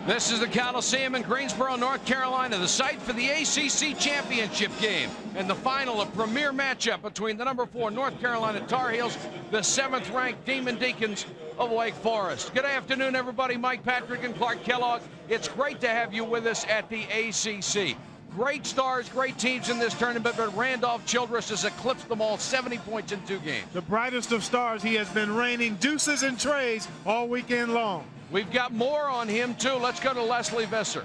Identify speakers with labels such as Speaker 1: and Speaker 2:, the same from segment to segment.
Speaker 1: This is the Coliseum in Greensboro, North Carolina, the site for the ACC championship game and the final, a premier matchup between the number 4 North Carolina Tar Heels, the 7th ranked Deacons of Wake Forest. Good afternoon, everybody. Mike Patrick and Clark Kellogg. It's great to have you with us at the ACC. Great stars, great teams in this tournament, but Randolph Childress has eclipsed them all, 70 points in 2 games.
Speaker 2: The brightest of stars. He has been raining deuces and trays all weekend long.
Speaker 1: We've got more on him, too. Let's go to Leslie Visser.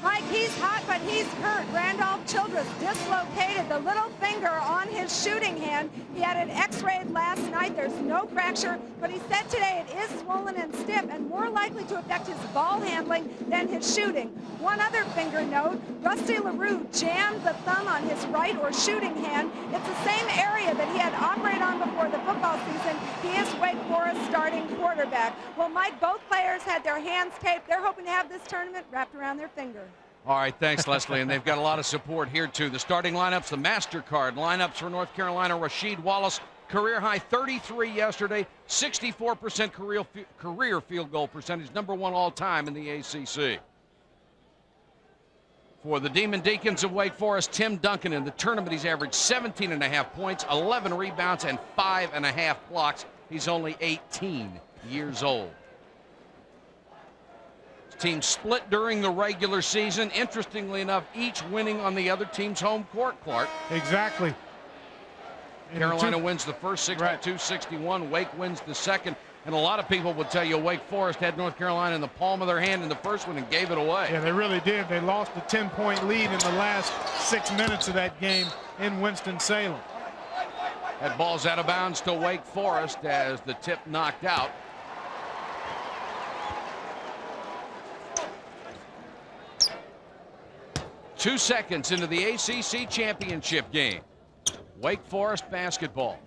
Speaker 3: Mike, he's hot, but he's hurt. Randolph Childress dislocated the little finger on his shooting hand. He had it x-rayed last night. There's no fracture, but he said today it is swollen and stiff and more likely to affect his ball handling than his shooting. One other finger note, Rusty LaRue jammed the thumb on his right or shooting hand. It's the same area that he had operated on before the football season. He is Wake Forest starting quarterback. Well, Mike, both players had their hands taped. They're hoping to have this tournament wrapped around their finger.
Speaker 1: All right, thanks, Leslie. And they've got a lot of support here, too. The starting lineups, the MasterCard lineups for North Carolina. Rasheed, Wallace, career high 33 yesterday, 64% career field goal percentage, number 1 all-time in the ACC. For the Deacons of Wake Forest, Tim Duncan in the tournament, he's averaged 17.5 points, 11 rebounds, and 5.5 blocks. He's only 18 years old. Team split during the regular season. Interestingly enough, each winning on the other team's home court, Clark.
Speaker 2: Exactly.
Speaker 1: Carolina wins the first 62-61. Wake wins the second. And a lot of people would tell you Wake Forest had North Carolina in the palm of their hand in the first one and gave it away.
Speaker 2: Yeah, they really did. They lost a 10-point lead in the last 6 minutes of that game in Winston-Salem.
Speaker 1: That ball's out of bounds to Wake Forest as the tip knocked out. Two seconds into the ACC championship game. Wake Forest basketball.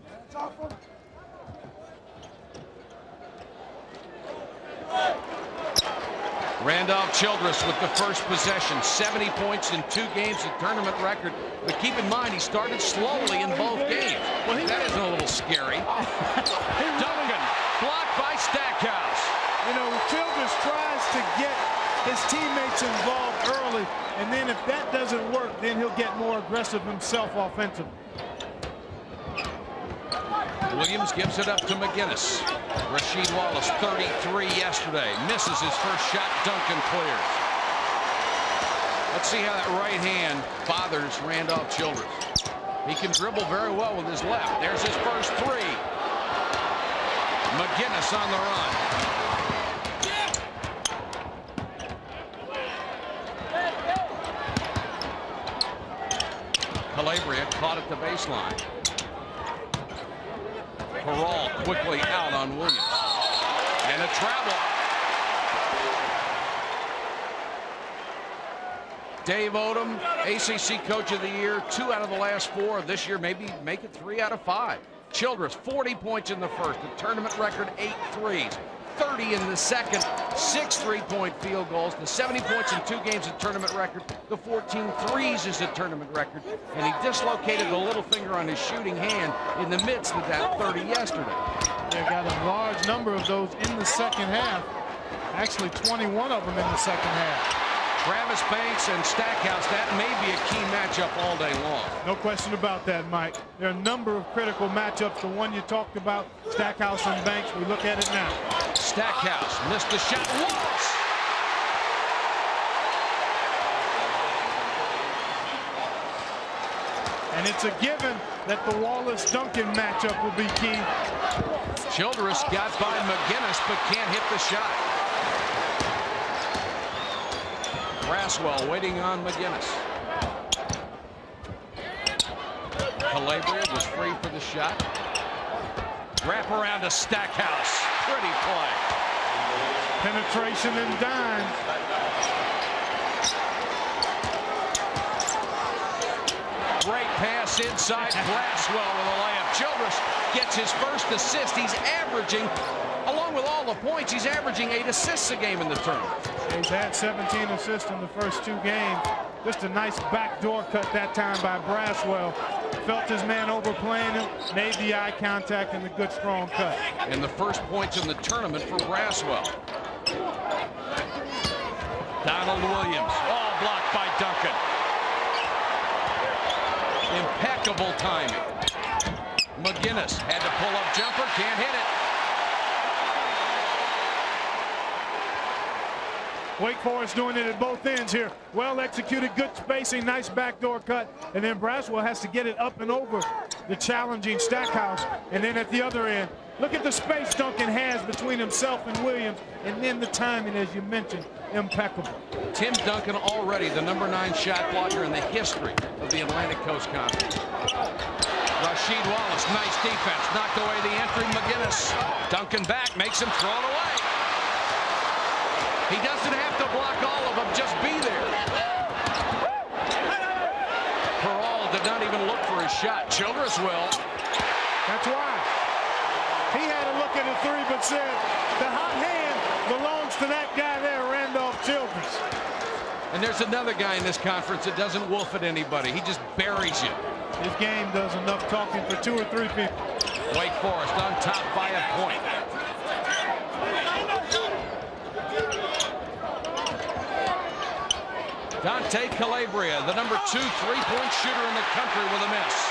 Speaker 1: Randolph Childress with the first possession. 70 points in 2 games, a tournament record. But keep in mind, he started slowly in both games. Well, that isn't a little scary. Duncan, blocked by Stackhouse.
Speaker 2: You know, Childress tries to get his teammates involved early, and then if that doesn't work, then he'll get more aggressive himself offensively.
Speaker 1: Williams gives it up to McGinnis. Rasheed Wallace, 33 yesterday. Misses his first shot. Duncan clears. Let's see how that right hand bothers Randolph Childress. He can dribble very well with his left. There's his first 3. McGinnis on the run. Calabria caught at the baseline. Peral quickly out on Williams. And a travel. Dave Odom, ACC Coach of the Year, 2 out of the last 4. This year, maybe make it 3 out of 5. Childress, 40 points in the first. The tournament record, 8 threes. 30 in the second, 6 3-point field goals, the 70 points in 2 games, a tournament record, the 14 threes is a tournament record, and he dislocated the little finger on his shooting hand in the midst of that 30 yesterday.
Speaker 2: They got a large number of those in the second half, actually 21 of them in the second half.
Speaker 1: Travis Banks and Stackhouse, that may be a key matchup all day long.
Speaker 2: No question about that, Mike. There are a number of critical matchups. The one you talked about, Stackhouse and Banks, we look at it now.
Speaker 1: Stackhouse missed the shot. Wallace!
Speaker 2: And it's a given that the Wallace-Duncan matchup will be key.
Speaker 1: Childress got by McGinnis, but can't hit the shot. Braswell waiting on McGinnis. Calabria was free for the shot. Wrap around to Stackhouse. Pretty play.
Speaker 2: Penetration and dime.
Speaker 1: Great pass inside. Braswell with a layup. Childress gets his first assist. He's averaging, along with all the points, he's averaging 8 assists a game in the tournament.
Speaker 2: He's had 17 assists in the first 2 games. Just a nice backdoor cut that time by Braswell. Felt his man overplaying him, made the eye contact, and the good strong cut.
Speaker 1: And the first points in the tournament for Braswell. Donald Williams, all blocked by Duncan. Impeccable timing. McGinnis had to pull up jumper, can't hit it.
Speaker 2: Wake Forest doing it at both ends here. Well executed, good spacing, nice backdoor cut. And then Braswell has to get it up and over the challenging Stackhouse. And then at the other end, look at the space Duncan has between himself and Williams. And then the timing, as you mentioned, impeccable.
Speaker 1: Tim Duncan already the #9 shot blocker in the history of the Atlantic Coast Conference. Rasheed Wallace, nice defense, knocked away the entry. McGinnis, Duncan back, makes him throw it away. He doesn't have to block all of them, just be there. Peral did not even look for his shot. Childress will.
Speaker 2: That's why. He had a look at the three, but said the hot hand belongs to that guy there, Randolph Childress.
Speaker 1: And there's another guy in this conference that doesn't wolf at anybody. He just buries you.
Speaker 2: This game does enough talking for 2 or 3 people.
Speaker 1: Wake Forest on top by a point. Dante Calabria, the #2 3-point shooter in the country, with a miss.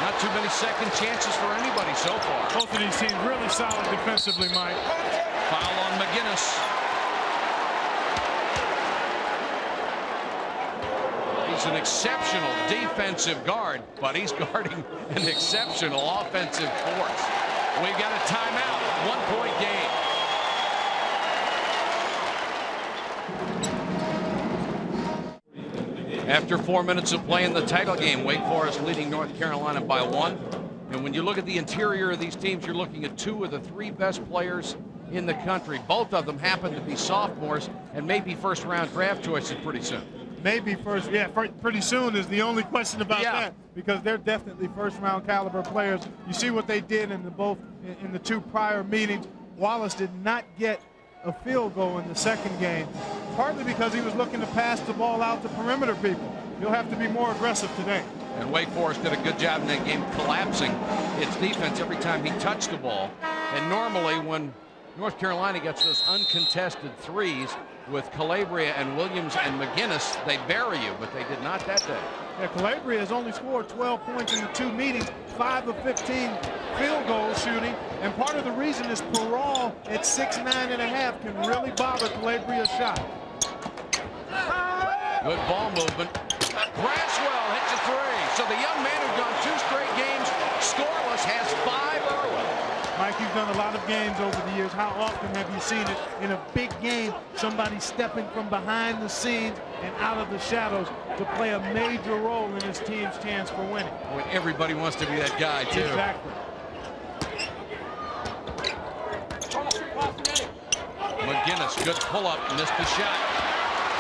Speaker 1: Not too many second chances for anybody so far.
Speaker 2: Both of these teams really solid defensively, Mike.
Speaker 1: Foul on McGinnis. He's an exceptional defensive guard, but he's guarding an exceptional offensive force. We've got a timeout, 1-point game. After 4 minutes of play in the title game, Wake Forest leading North Carolina by 1. And when you look at the interior of these teams, you're looking at 2 of the 3 best players in the country. Both of them happen to be sophomores and maybe first-round draft choices pretty soon.
Speaker 2: Maybe first, yeah, pretty soon is the only question about that, because they're definitely first-round caliber players. You see what they did in the 2 prior meetings. Wallace did not get a field goal in the second game, partly because he was looking to pass the ball out to perimeter people. He'll have to be more aggressive today.
Speaker 1: And Wake Forest did a good job in that game collapsing its defense every time he touched the ball. And normally when North Carolina gets those uncontested threes with Calabria and Williams and McGinnis, they bury you, but they did not that day.
Speaker 2: Yeah, Calabria has only scored 12 points in the 2 meetings, 5 of 15 field goal shooting, and part of the reason is Peral at 6'9.5" can really bother Calabria's shot.
Speaker 1: Good ball movement. Braswell hits a 3. So the young man who's gone 2 straight games scoreless has 5 early.
Speaker 2: Mike, you've done a lot of games over the years. How often have you seen it in a big game, somebody stepping from behind the scenes and out of the shadows to play a major role in his team's chance for winning?
Speaker 1: When everybody wants to be that guy, too.
Speaker 2: Exactly.
Speaker 1: McGinnis, good pull-up, missed the shot.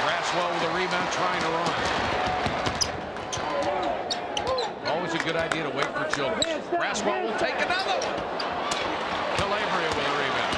Speaker 1: Braswell with a rebound, trying to run. Always a good idea to wait for Childress. Braswell will take another one. Calabria with a rebound.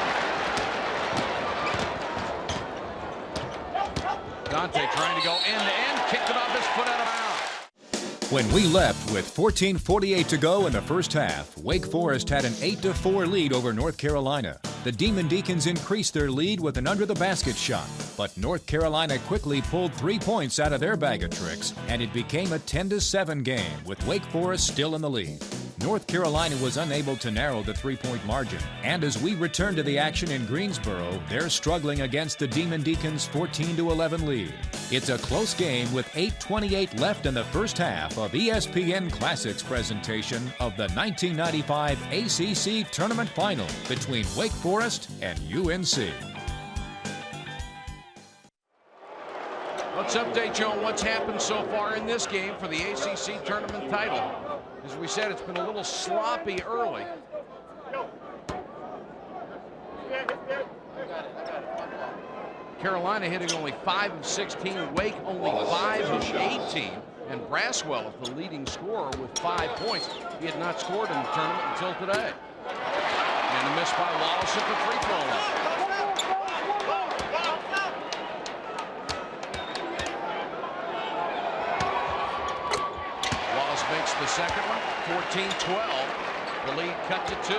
Speaker 1: Dante trying to go end-to-end, kicked it off his foot out of bounds.
Speaker 4: When we left with 14:48 to go in the first half, Wake Forest had an 8-4 lead over North Carolina. The Demon Deacons increased their lead with an under-the-basket shot, but North Carolina quickly pulled 3 points out of their bag of tricks, and it became a 10-7 game with Wake Forest still in the lead. North Carolina was unable to narrow the 3-point margin, and as we return to the action in Greensboro, they're struggling against the Demon Deacons' 14-11 lead. It's a close game with 8:28 left in the first half of ESPN Classics presentation of the 1995 ACC Tournament Final between Wake Forest and UNC.
Speaker 1: Let's update you on what's happened so far in this game for the ACC tournament title. As we said, it's been a little sloppy early. Carolina hitting only 5 of 16, Wake only 5 of 18, and Braswell is the leading scorer with 5 points. He had not scored in the tournament until today. And a miss by Wallace at the free throw line. Makes the second one, 14-12. The lead cut to 2.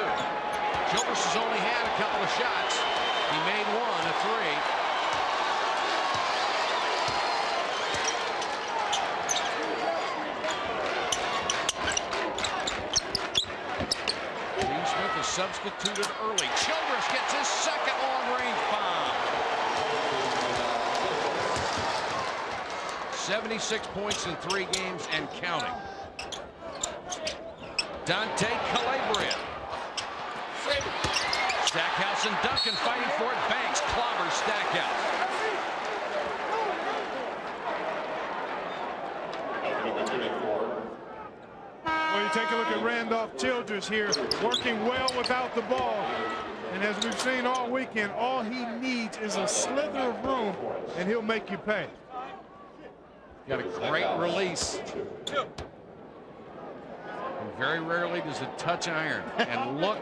Speaker 1: Childress has only had a couple of shots. He made one, a 3. substituted early. Childress gets his second long-range bomb. 76 points in 3 games and counting. Dante Calabria. Stackhouse and Duncan fighting for it. Banks clobbers Stackhouse.
Speaker 2: Well, you take a look at Randolph Childress here, working well without the ball. And as we've seen all weekend, all he needs is a slither of room, and he'll make you pay.
Speaker 1: Got a great release. And very rarely does it touch iron. And look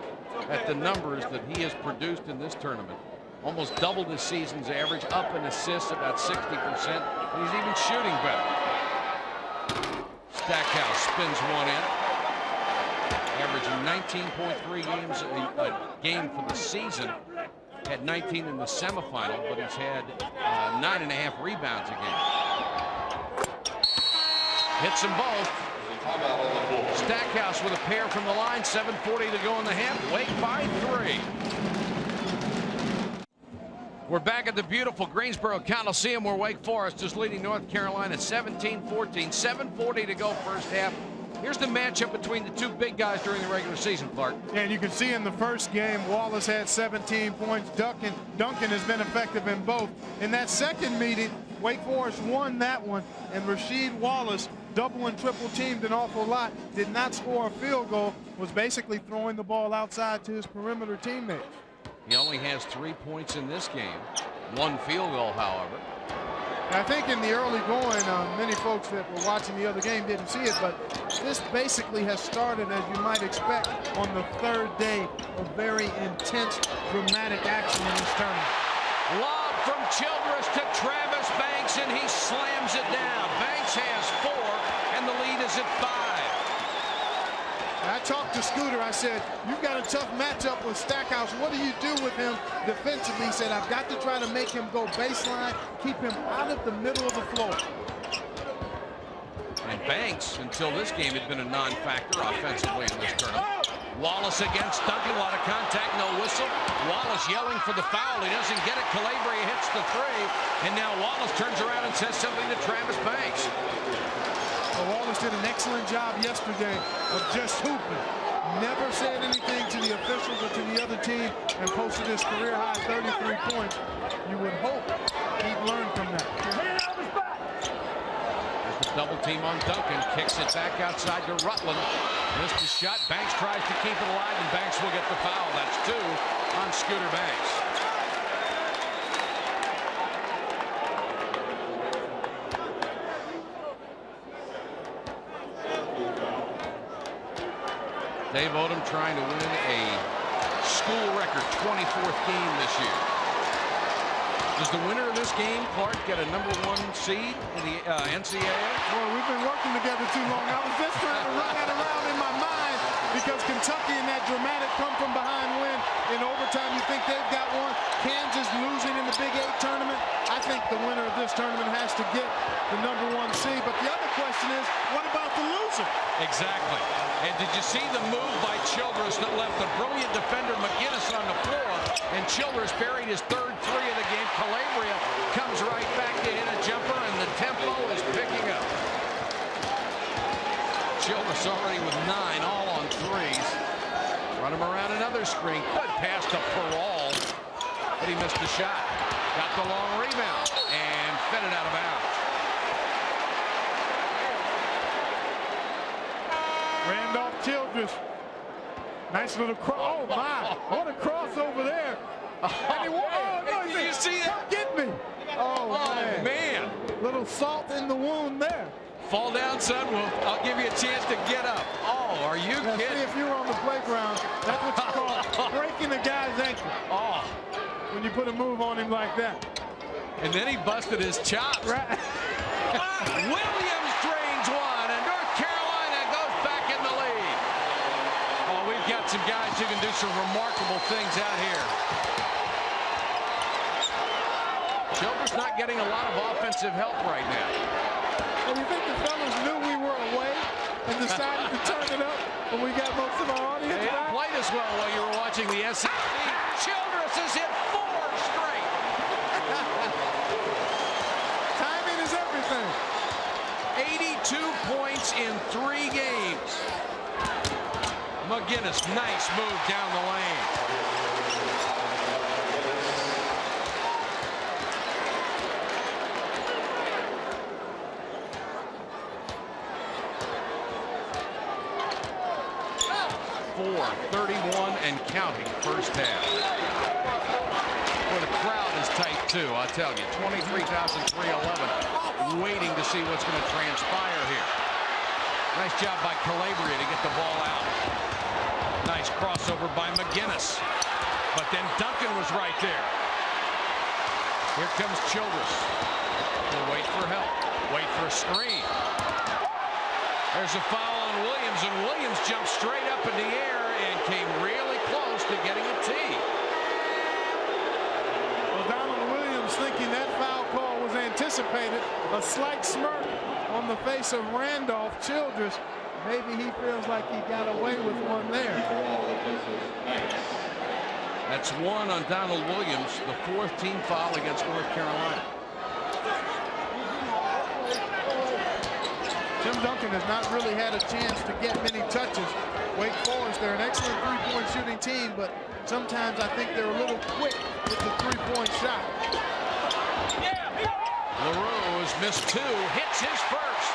Speaker 1: at the numbers that he has produced in this tournament. Almost doubled his season's average, up in assists about 60%. And he's even shooting better. Stackhouse spins one in. Averaging 19.3 games a game for the season. Had 19 in the semifinal, but he's had 9.5 rebounds a game. Hits them both. Stackhouse with a pair from the line. 7:40 to go in the half. Wake by 3. We're back at the beautiful Greensboro Coliseum where Wake Forest is leading North Carolina 17-14. 7:40 to go first half. Here's the matchup between the two big guys during the regular season, Clark.
Speaker 2: And you can see in the first game, Wallace had 17 points. Duncan has been effective in both. In that second meeting, Wake Forest won that one, and Rasheed Wallace, double and triple teamed an awful lot, did not score a field goal, was basically throwing the ball outside to his perimeter teammates.
Speaker 1: He only has 3 points in this game. 1 field goal, however.
Speaker 2: I think in the early going, many folks that were watching the other game didn't see it, but this basically has started, as you might expect, on the 3rd day of very intense, dramatic action in this tournament.
Speaker 1: Lob from Childress to Travis Banks, and he slams it down. Banks has 4, and the lead is at 5.
Speaker 2: I talked to Scooter. I said, you've got a tough matchup with Stackhouse. What do you do with him defensively? He said, I've got to try to make him go baseline, keep him out of the middle of the floor.
Speaker 1: And Banks, until this game, had been a non-factor offensively in this tournament. Wallace against Duncan, a lot of contact, no whistle. Wallace yelling for the foul. He doesn't get it. Calabria hits the 3, and now Wallace turns around and says something to Travis Banks.
Speaker 2: Wallace did an excellent job yesterday of just hooping. Never said anything to the officials or to the other team, and posted his career-high 33 points. You would hope he'd learn from that.
Speaker 1: There's the double team on Duncan. Kicks it back outside to Rutland. Missed his shot. Banks tries to keep it alive, and Banks will get the foul. That's 2 on Scooter Banks. Dave Odom trying to win a school record 24th game this year. Does the winner of this game, Clark, get a #1 seed in the NCAA?
Speaker 2: Boy, we've been working together too long. I was just trying to run that around in my mind because Kentucky in that dramatic come-from-behind win in overtime, you think they've got one. Kansas losing in the Big 8 tournament. I think the winner of this tournament has to get the #1 seed. But the other question is, what about the loser?
Speaker 1: Exactly. And did you see the move by Childress that left the brilliant defender McGinnis on the floor? And Childress buried his 3rd 3 of the game. Calabria comes right back to hit a jumper, and the tempo is picking up. Childress already with 9, all on 3s. Run him around another screen. Good pass to Perall, but he missed the shot. Got the long rebound and fed it out of bounds.
Speaker 2: Randolph Childress. Nice little cross. Oh, my. What a cross over there.
Speaker 1: Did you see that?
Speaker 2: Come get me. Oh,
Speaker 1: man.
Speaker 2: Little salt in the wound there.
Speaker 1: Fall down, son. I'll give you a chance to get up. Oh, are you
Speaker 2: Now,
Speaker 1: kidding?
Speaker 2: see, if you were on the playground, that's what you call breaking a guy's ankle.
Speaker 1: Oh.
Speaker 2: When you put a move on him like that.
Speaker 1: And then he busted his chops.
Speaker 2: Right.
Speaker 1: Williams drains one, and North Carolina goes back in the lead. Oh, we've got some guys who can do some remarkable things out here. Childress not getting a lot of offensive help right now.
Speaker 2: And you think the fellas knew we were away? and decided to turn it up when we got most of our audience
Speaker 1: It
Speaker 2: back.
Speaker 1: played as well while you were watching the SEC. Childress has hit 4 straight.
Speaker 2: Timing is everything.
Speaker 1: 82 points in 3 games. McGinnis, nice move down the lane. .31 and counting first half. Well, the crowd is tight too, I tell you. 23,311 waiting to see what's going to transpire here. Nice job by Calabria to get the ball out. Nice crossover by McGinnis. But then Duncan was right there. Here comes Childress. He'll wait for help. Wait for a screen. There's a foul on Williams, and Williams jumped straight up in the air and came really close to getting a tee.
Speaker 2: Well, Donald Williams, thinking that foul call was anticipated, a slight smirk on the face of Randolph. Childress, maybe he feels like he got away with one there.
Speaker 1: That's 1 on Donald Williams, the 4th team foul against North Carolina.
Speaker 2: Tim Duncan has not really had a chance to get many touches. Wake Forest, they're an excellent three-point shooting team, but sometimes I think they're a little quick with the three-point shot.
Speaker 1: LaRue has missed 2, hits his first.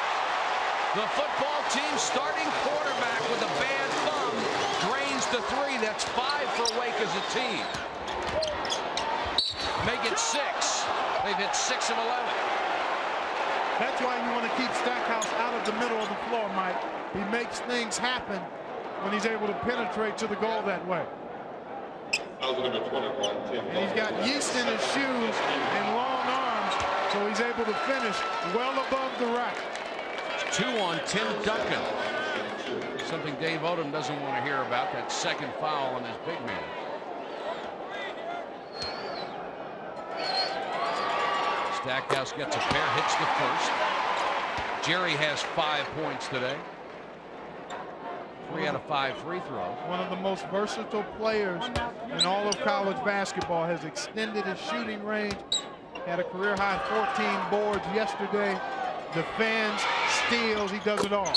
Speaker 1: The football team starting quarterback with a bad thumb drains the 3. That's 5 for Wake as a team. Make it 6. They've hit 6 of 11.
Speaker 2: That's why you want to keep Stackhouse out of the middle of the floor, Mike. He makes things happen when he's able to penetrate to the goal that way. And he's got yeast in his shoes and long arms, so he's able to finish well above the rack.
Speaker 1: 2 on Tim Duncan. Something Dave Odom doesn't want to hear about, that second foul on his big man. Stackhouse gets a pair, hits the first. Jerry has 5 points today. 3 out of 5 free throws.
Speaker 2: One of the most versatile players in all of college basketball, has extended his shooting range. Had a career high 14 boards yesterday. Defends, steals, he does it all.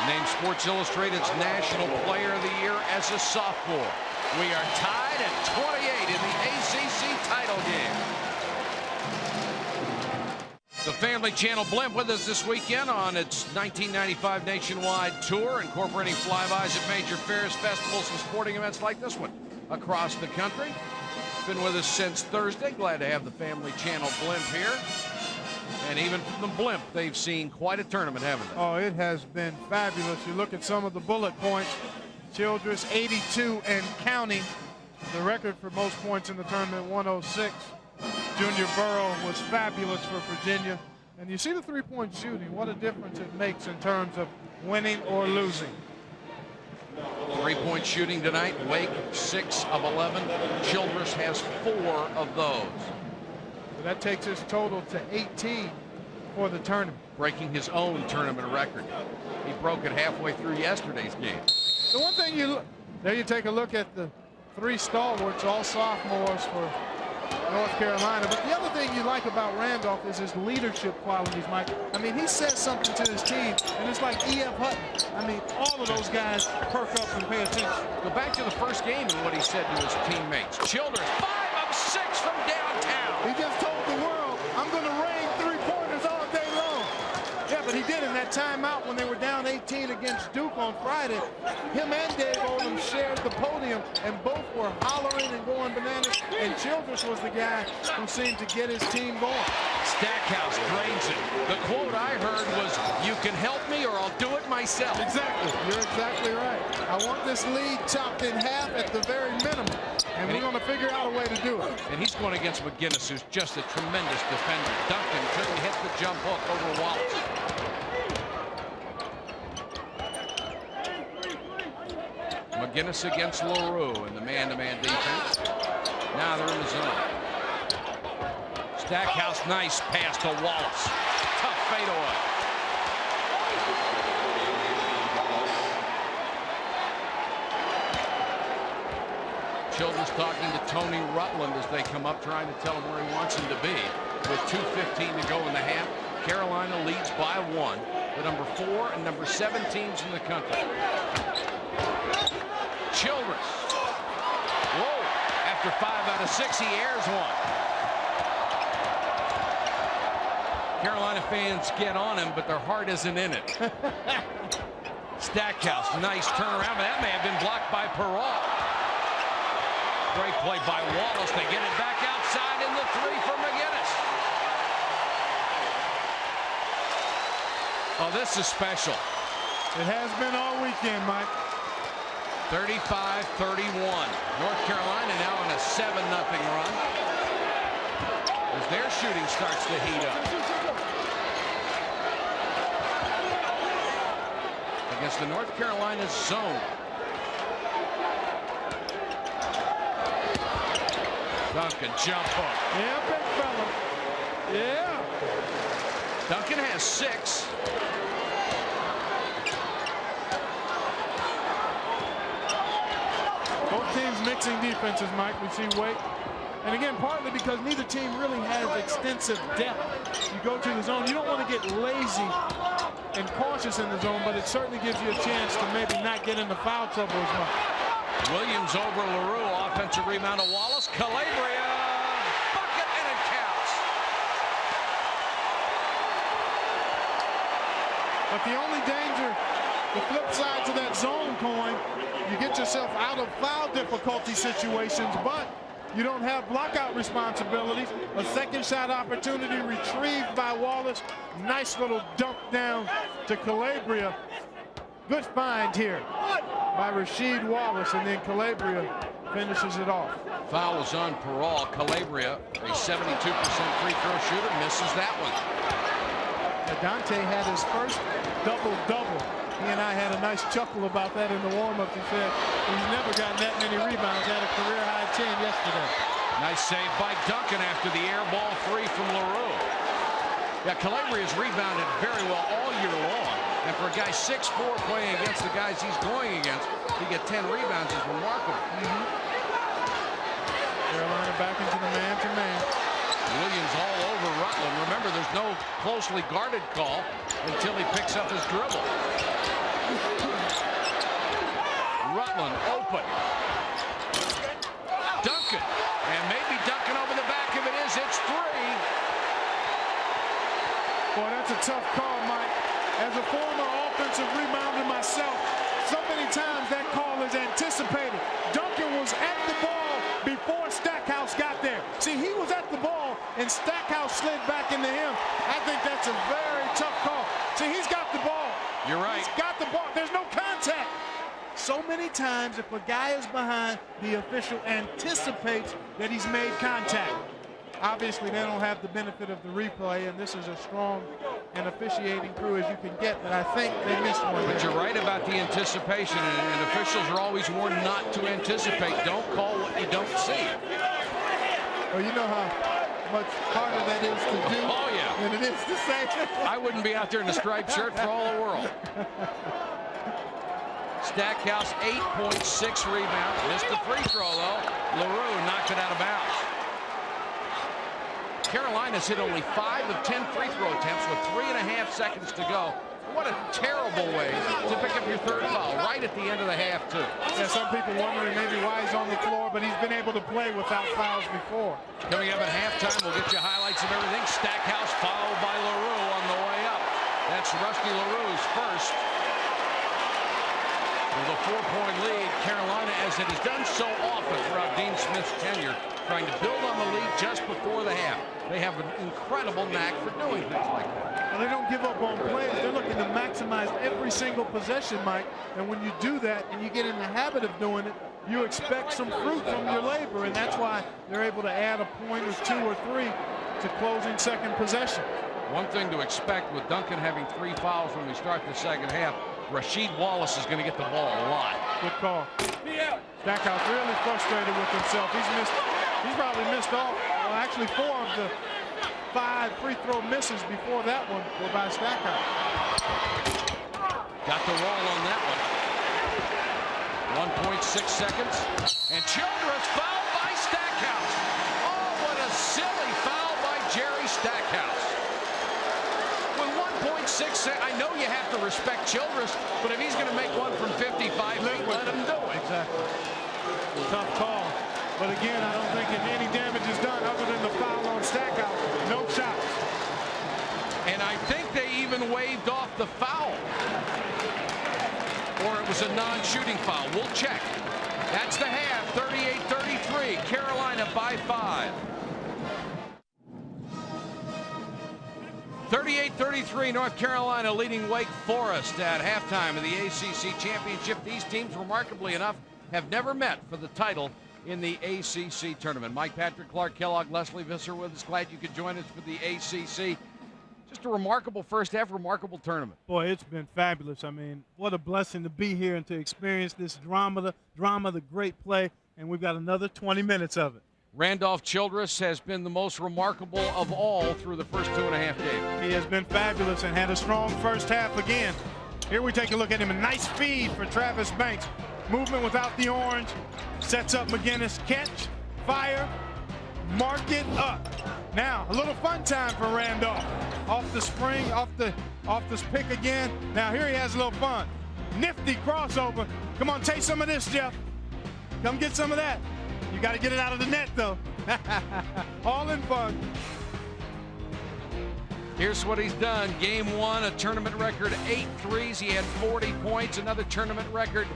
Speaker 1: Named Sports Illustrated's National Player of the Year as a sophomore. We are tied at 28 in the ACC title game. The Family Channel Blimp with us this weekend on its 1995 nationwide tour, incorporating flybys at major fairs, festivals, and sporting events like this one across the country. Been with us since Thursday. Glad to have the Family Channel Blimp here. And even from the Blimp, they've seen quite a tournament, haven't they?
Speaker 2: Oh, it has been fabulous. You look at some of the bullet points. Childress 82 and counting. The record for most points in the tournament, 106. Junior Burrow was fabulous for Virginia. And you see the three-point shooting, what a difference it makes in terms of winning or losing.
Speaker 1: 3-point shooting tonight. Wake 6 of 11. Childress has 4 of those.
Speaker 2: So that takes his total to 18 for the tournament.
Speaker 1: Breaking his own tournament record. He broke it halfway through yesterday's game.
Speaker 2: The one thing there you take a look at the 3 stalwarts, all sophomores for North Carolina. But the other thing you like about Randolph is his leadership qualities, Mike. I mean, he says something to his team, and it's like E.F. Hutton. I mean, all of those guys perk up and pay attention.
Speaker 1: Go back to the first game and what he said to his teammates. Childress, 5 of 6 from downtown.
Speaker 2: He just told the world, I'm going to rain three-pointers all day long. Yeah, but he did in that timeout when they were down 18 against Duke on Friday. Him and Dave Odom shared the podium, and both were hollering and going bananas, and Childress was the guy who seemed to get his team going.
Speaker 1: Stackhouse drains it. The quote I heard was, "You can help me or I'll do it myself."
Speaker 2: Exactly. You're exactly right. I want this lead chopped in half at the very minimum, and we're going to figure out a way to do it.
Speaker 1: And he's going against McGinnis, who's just a tremendous defender. Duncan couldn't hit the jump hook over Wallace. McGinnis against LaRue in the man-to-man defense. Now they're in the zone. Stackhouse, nice pass to Wallace. Tough fadeaway. Childress talking to Tony Rutland as they come up, trying to tell him where he wants him to be. With 2:15 to go in the half, Carolina leads by 1. The number 4 and number 7 teams in the country. Childress. Whoa. After 5 out of 6, he airs one. Carolina fans get on him, but their heart isn't in it. Stackhouse, nice turnaround, but that may have been blocked by Peralt. Great play by Wallace. They get it back outside in the 3 for McGinnis. Oh, this is special.
Speaker 2: It has been all weekend, Mike.
Speaker 1: 35-31. North Carolina now on a 7-0 run as their shooting starts to heat up. Against the North Carolina zone. Duncan jump hook.
Speaker 2: Yeah, big fella. Yeah.
Speaker 1: Duncan has 6.
Speaker 2: Both teams mixing defenses, Mike. We see Wake. And again, partly because neither team really has extensive depth. You go to the zone, you don't want to get lazy and cautious in the zone, but it certainly gives you a chance to maybe not get into foul trouble as much.
Speaker 1: Williams over LaRue. Offensive rebound to Wallace. Calabria. Bucket, and it counts.
Speaker 2: But the only danger, the flip side to that zone coin, you get yourself out of foul difficulty situations, but you don't have blockout responsibilities. A second shot opportunity retrieved by Wallace. Nice little dump down to Calabria. Good find here by Rasheed Wallace, and then Calabria finishes it off.
Speaker 1: Foul was on Peralt. Calabria, a 72% free throw shooter, misses that one.
Speaker 2: Dante had his first double-double. He and I had a nice chuckle about that in the warm-up. He said he's never gotten that many rebounds. Had a career-high 10 yesterday.
Speaker 1: Nice save by Duncan after the air ball 3 from LaRue. Yeah, Calabria's rebounded very well all year long. And for a guy 6'4" playing against the guys he's going against, to get 10 rebounds is remarkable.
Speaker 2: Carolina back into the man-to-man.
Speaker 1: Williams all over Rutland. Remember, there's no closely guarded call until he picks up his dribble. Rutland open. Duncan. And maybe Duncan over the back. If it is, it's 3.
Speaker 2: Boy, that's a tough call, Mike. As a former offensive rebounder myself, so many times that call is anticipated. Duncan was at the ball before Stackhouse got there. See, he was at the ball, and Stackhouse slid back into him. I think that's a very tough call. See, he's got the ball.
Speaker 1: You're right.
Speaker 2: He's got the ball. There's no contact. So many times, if a guy is behind, the official anticipates that he's made contact. Obviously, they don't have the benefit of the replay, and this is as strong an officiating crew as you can get, but I think they missed one.
Speaker 1: But you're right about the anticipation, and officials are always warned not to anticipate. Don't call what you don't see.
Speaker 2: Well, you know how much harder that is to do than it is to say.
Speaker 1: I wouldn't be out there in a striped shirt for all the world. Stackhouse, 8.6 rebounds. Missed the free throw, though. LaRue knocked it out of bounds. Carolina's hit only 5 of 10 free throw attempts with 3.5 seconds to go. What a terrible way to pick up your 3rd foul right at the end of the half, too.
Speaker 2: Yeah, some people wondering maybe why he's on the floor, but he's been able to play without fouls before.
Speaker 1: Coming up at halftime, we'll get you highlights of everything. Stackhouse fouled by LaRue on the way up. That's Rusty LaRue's first. With a 4-point lead, Carolina, as it has done so often throughout Dean Smith's tenure, trying to build on the lead just before the half. They have an incredible knack for doing things like that.
Speaker 2: Well, they don't give up on plays. They're looking to maximize every single possession, Mike. And when you do that and you get in the habit of doing it, you expect some fruit from your labor, and that's why they're able to add a point or 2 or 3 to closing second possession.
Speaker 1: One thing to expect with Duncan having 3 fouls when we start the second half, Rasheed Wallace is going to get the ball a lot.
Speaker 2: Good call. Stackhouse really frustrated with himself. He's probably missed all, well, actually 4 of the 5 free throw misses before that one were by Stackhouse.
Speaker 1: Got the roll on that one. 1.6 seconds. And Childress fouled by Stackhouse. Oh, what a silly foul by Jerry Stackhouse. With 1.6 seconds, I know you have to respect Childress, but if he's going to make one from 55 feet, let him do it.
Speaker 2: Exactly. Tough call. But again, I don't think any damage is done other than the foul on Stackhouse. No shots.
Speaker 1: And I think they even waved off the foul. Or it was a non-shooting foul. We'll check. That's the half, 38-33. Carolina by 5. 38-33, North Carolina leading Wake Forest at halftime of the ACC Championship. These teams, remarkably enough, have never met for the title in the ACC tournament. Mike Patrick, Clark Kellogg, Leslie Visser with us. Glad you could join us for the ACC. Just a remarkable first half, remarkable tournament.
Speaker 2: Boy, it's been fabulous. I mean, what a blessing to be here and to experience this drama, the great play, and we've got another 20 minutes of it.
Speaker 1: Randolph Childress has been the most remarkable of all through the first 2.5 games.
Speaker 2: He has been fabulous and had a strong first half again. Here we take a look at him. A nice feed for Travis Banks. Movement without the orange. Sets up McGinnis. Catch, fire, mark it up. Now, a little fun time for Randolph. Off the spring, off this pick again. Now, here he has a little fun. Nifty crossover. Come on, taste some of this, Jeff. Come get some of that. You got to get it out of the net, though. All in fun.
Speaker 1: Here's what he's done. Game 1, a tournament record 8 threes. He had 40 points. Another tournament record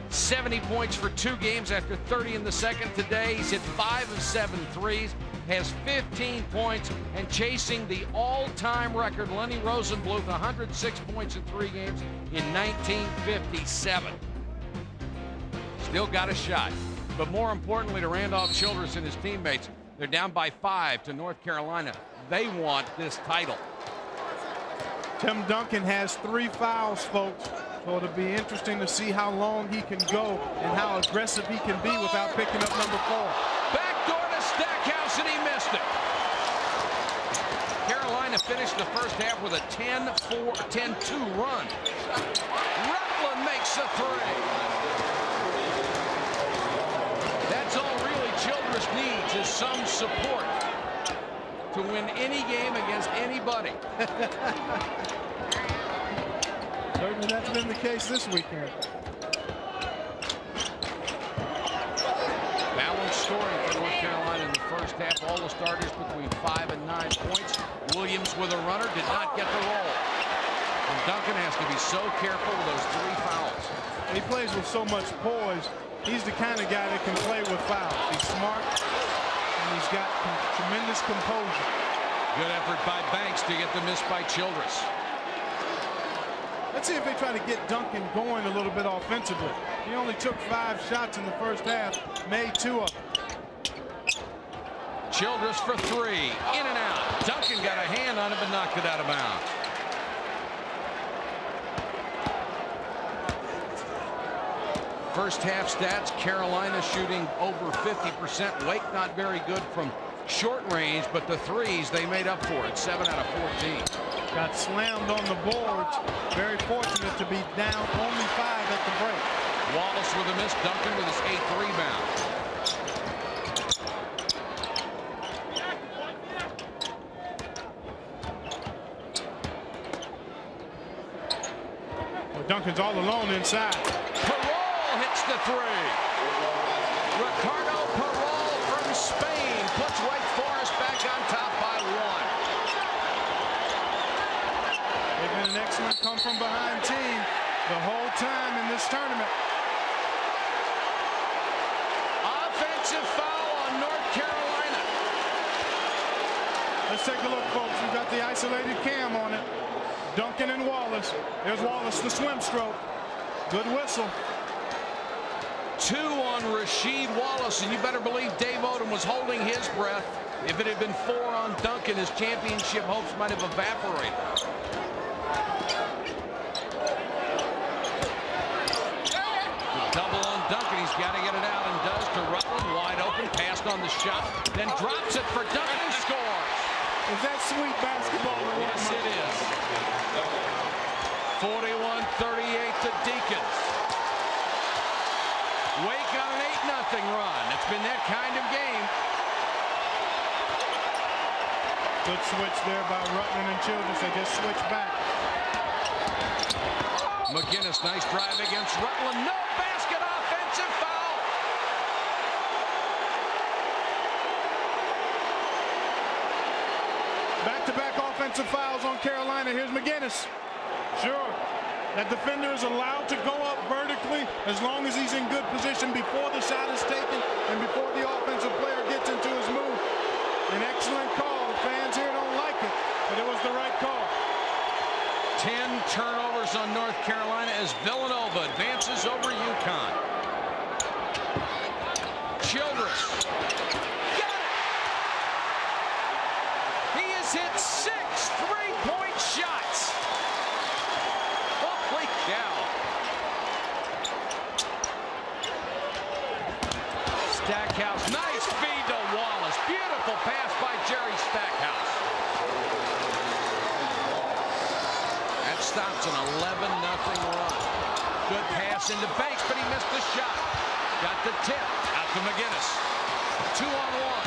Speaker 1: 70 points for 2 games after 30 in the second. Today, he's hit 5 of 7 threes, has 15 points, and chasing the all-time record, Lenny Rosenbluth, 106 points in 3 games in 1957. Still got a shot. But more importantly to Randolph Childress and his teammates, they're down by 5 to North Carolina. They want this title.
Speaker 2: Tim Duncan has 3 fouls, folks. So it'll be interesting to see how long he can go and how aggressive he can be without picking up number 4.
Speaker 1: Backdoor to Stackhouse, and he missed it. Carolina finished the first half with a 10-2 run. Rutland makes the 3. That's all really Childress needs is some support to win any game against anybody.
Speaker 2: Certainly that's been the case this weekend.
Speaker 1: Balanced scoring for North Carolina in the first half. All the starters between 5 and 9 points. Williams with a runner did not get the roll. And Duncan has to be so careful with those 3 fouls.
Speaker 2: He plays with so much poise. He's the kind of guy that can play with fouls. He's smart, and he's got tremendous composure.
Speaker 1: Good effort by Banks to get the miss by Childress.
Speaker 2: Let's see if they try to get Duncan going a little bit offensively. He only took 5 shots in the first half, made 2 of them.
Speaker 1: Childress for 3, in and out. Duncan got a hand on it, but knocked it out of bounds. First half stats, Carolina shooting over 50%. Wake not very good from short range, but the threes, they made up for it. 7 out of 14.
Speaker 2: Got slammed on the boards. Very fortunate to be down only 5 at the break.
Speaker 1: Wallace with a miss. Duncan with his 8th rebound.
Speaker 2: Well, Duncan's all alone inside.
Speaker 1: Parole hits the 3. Ricardo Parole from Spain puts Wake Forest back on top by 1.
Speaker 2: They've been an excellent come-from-behind team the whole time in this tournament.
Speaker 1: Offensive foul on North Carolina.
Speaker 2: Let's take a look, folks. We've got the isolated cam on it. Duncan and Wallace. There's Wallace, the swim stroke. Good whistle.
Speaker 1: 2 on Rasheed Wallace, and you better believe Dave Odom was holding his breath. If it had been 4 on Duncan, his championship hopes might have evaporated. Double on Duncan. He's got to get it out and does to Rutland. Wide open. Passed on the shot. Then drops it for Duncan and scores.
Speaker 2: Is that sweet basketball?
Speaker 1: Yes, it is. 41-38 to Deacons. Wake on an 8-0 run. It's been that kind of game.
Speaker 2: Good switch there by Rutland and Childress. They just switched back.
Speaker 1: McGinnis, nice drive against Rutland. No basket, offensive foul.
Speaker 2: Back-to-back offensive fouls on Carolina. Here's McGinnis. Sure. That defender is allowed to go up vertically as long as he's in good position before the shot is taken and before the offensive player gets into his move. An excellent call. The fans here don't like it, but it was the right call.
Speaker 1: 10 turnovers on North Carolina as Villanova advances over UConn. Childress. Got it! He has hit 6 3-point shots. Holy cow. Stackhouse, nice feed to Wallace. Beautiful pass by Jerry Stackhouse. That stops an 11-0 run. Good pass into Banks, but he missed the shot. Got the tip out to McGinnis. 2-on-1.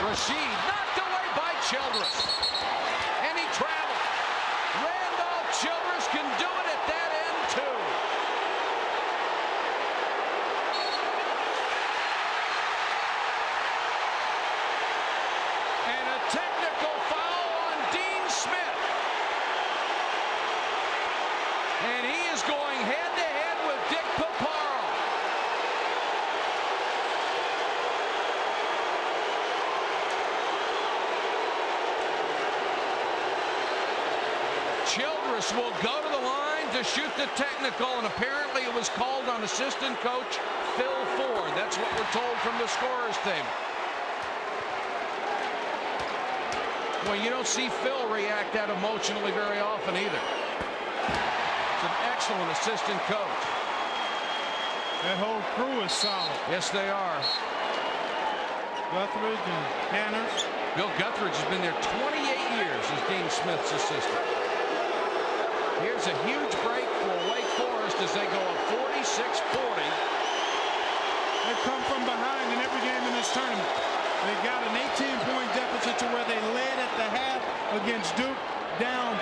Speaker 1: Rasheed knocked away by Childress. And he traveled. Randolph Childress can do it at that end, too. And a technical foul on Dean Smith. And he is going head-to-head with Dick Paparo. Childress will go to the line to shoot the technical, and apparently it was called on assistant coach Phil Ford. That's what we're told from the scorer's table. Well, you don't see Phil react that emotionally very often either. It's an excellent assistant coach.
Speaker 2: That whole crew is solid.
Speaker 1: Yes, they are.
Speaker 2: Guthridge and Hanners.
Speaker 1: Bill Guthridge has been there 28 years as Dean Smith's assistant. Here's a huge break for Wake Forest as they go up 46-40.
Speaker 2: They've come from behind in every game in this tournament. They got an 18-point deficit to where they led at the half against Duke, down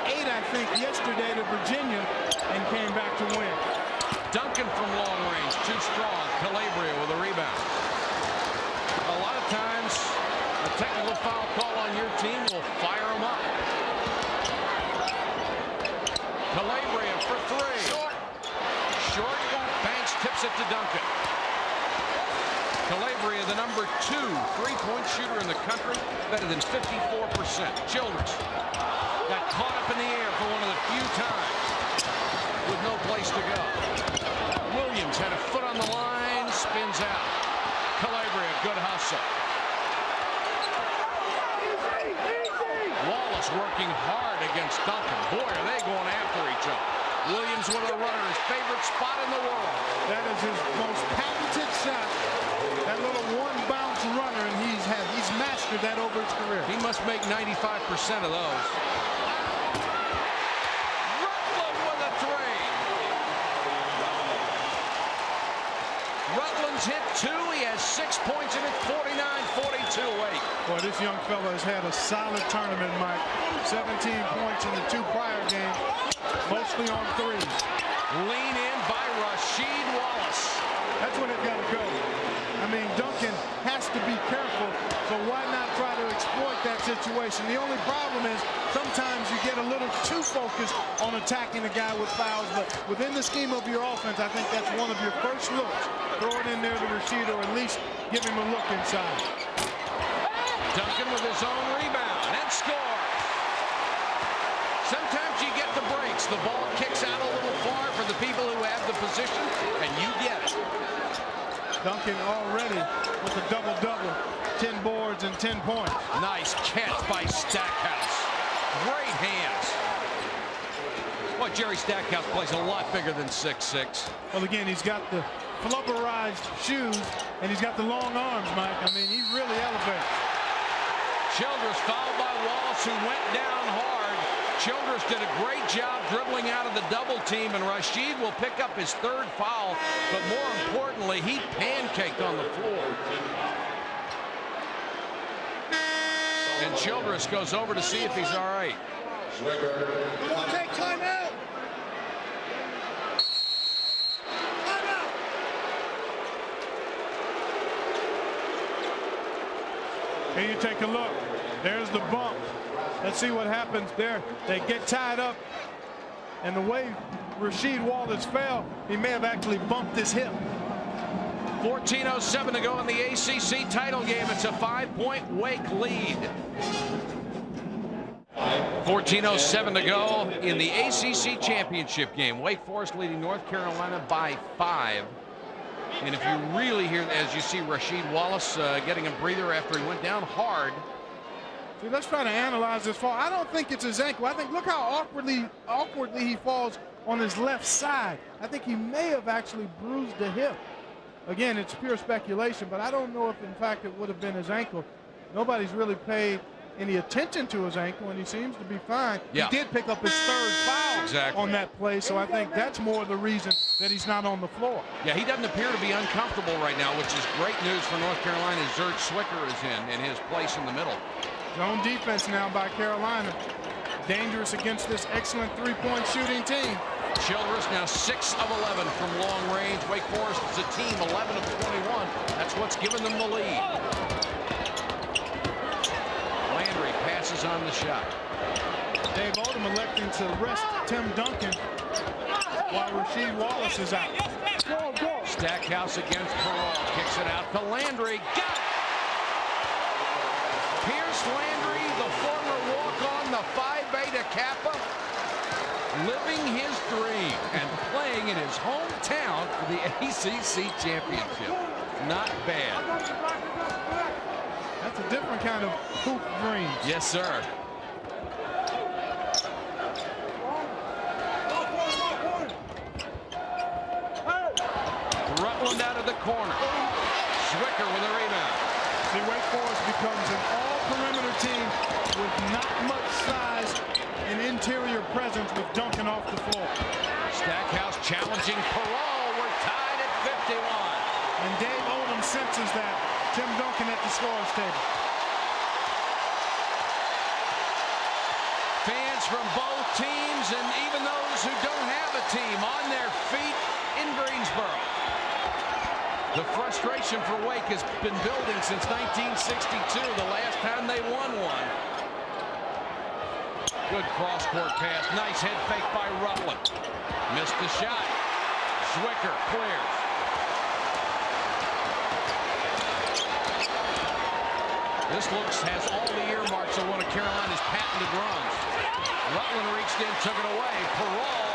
Speaker 2: 8, I think, yesterday to Virginia, and came back to win.
Speaker 1: Duncan from long range, too strong. Calabria with a rebound. A lot of times, a technical foul call on your team will fire them up. Calabria for 3. Short. Banks tips it to Duncan. Calabria, the number 2 3-point shooter in the country, better than 54%. Childress got caught up in the air for one of the few times with no place to go. Williams had a foot on the line, spins out. Calabria, good hustle. Wallace working hard against Duncan. Boy, are they going after each other. Williams with a runner, his favorite spot in the world.
Speaker 2: That is his most patented shot. That little one-bounce runner, and he's mastered that over his career.
Speaker 1: He must make 95% of those. Rutland with a 3. Rutland's hit 2. He has 6 points in it. 49-42 Wake.
Speaker 2: Boy, this young fella has had a solid tournament, Mike. 17 points in the 2 prior games, mostly on 3s.
Speaker 1: Lean in by Rasheed Wallace.
Speaker 2: That's when it got to go. I mean, Duncan has to be careful, so why not try to exploit that situation? The only problem is sometimes you get a little too focused on attacking a guy with fouls, but within the scheme of your offense, I think that's one of your first looks. Throw it in there to Rasheed, or at least give him a look inside.
Speaker 1: Duncan with his own rebound and scores. Sometimes you get the breaks. The ball kicks out a little far for the people who have the position, and you get it.
Speaker 2: Duncan already with a double-double, 10 boards and 10 points.
Speaker 1: Nice catch by Stackhouse. Great hands. Boy, Jerry Stackhouse plays a lot bigger than 6'6".
Speaker 2: Well, again, he's got the flubberized shoes, and he's got the long arms, Mike. I mean, he really elevates.
Speaker 1: Childress fouled by Wallace, who went down hard. Childress did a great job dribbling out of the double team, and Rasheed will pick up his 3rd foul, but more importantly, he pancaked on the floor. And Childress goes over to see if he's all right.
Speaker 5: Take time out.
Speaker 2: Here you take a look. There's the bump. Let's see what happens there. They get tied up, and the way Rasheed Wallace fell, he may have actually bumped his hip.
Speaker 1: 14:07 to go in the ACC title game. It's a 5-point Wake lead. 14:07 to go in the ACC championship game. Wake Forest leading North Carolina by 5. And if you really hear, as you see Rasheed Wallace getting a breather after he went down hard.
Speaker 2: See, let's try to analyze this fall. I don't think it's his ankle. I think, look how awkwardly he falls on his left side. I think he may have actually bruised the hip. Again, it's pure speculation, but I don't know if, in fact, it would have been his ankle. Nobody's really paid any attention to his ankle, and he seems to be fine.
Speaker 1: Yeah.
Speaker 2: He did pick up his 3rd foul on that play, so I think that's more the reason that he's not on the floor.
Speaker 1: Yeah, he doesn't appear to be uncomfortable right now, which is great news for North Carolina. Zurich Swicker is in his place in the middle.
Speaker 2: Zone defense now by Carolina. Dangerous against this excellent 3-point shooting team.
Speaker 1: Childress now 6 of 11 from long range. Wake Forest is a team 11 of 21. That's what's given them the lead. Landry passes on the shot.
Speaker 2: Dave Odom electing to rest Tim Duncan while Rasheed Wallace is out.
Speaker 1: Stackhouse against Perrault. Kicks it out to Landry. Got it! Pierce Landry, the former walk-on, the Phi Beta Kappa, living his dream and playing in his hometown for the ACC championship. Not bad.
Speaker 2: That's a different kind of hoop dream.
Speaker 1: Yes, sir. Rutland out of the corner. Swicker with a rebound.
Speaker 2: See, Wake Forest becomes an all-perimeter team with not much size and interior presence with Duncan off the floor.
Speaker 1: Stackhouse challenging Perrault. We're tied at 51.
Speaker 2: And Dave Odom senses that. Tim Duncan at the scorer's table.
Speaker 1: Fans from both teams and even those who don't have a team on their feet in Greensboro. The frustration for Wake has been building since 1962, the last time they won one. Good cross-court pass. Nice head fake by Rutland. Missed the shot. Swicker clears. This has all the earmarks of one of Carolina's patented runs. Rutland reached in, took it away. Perrault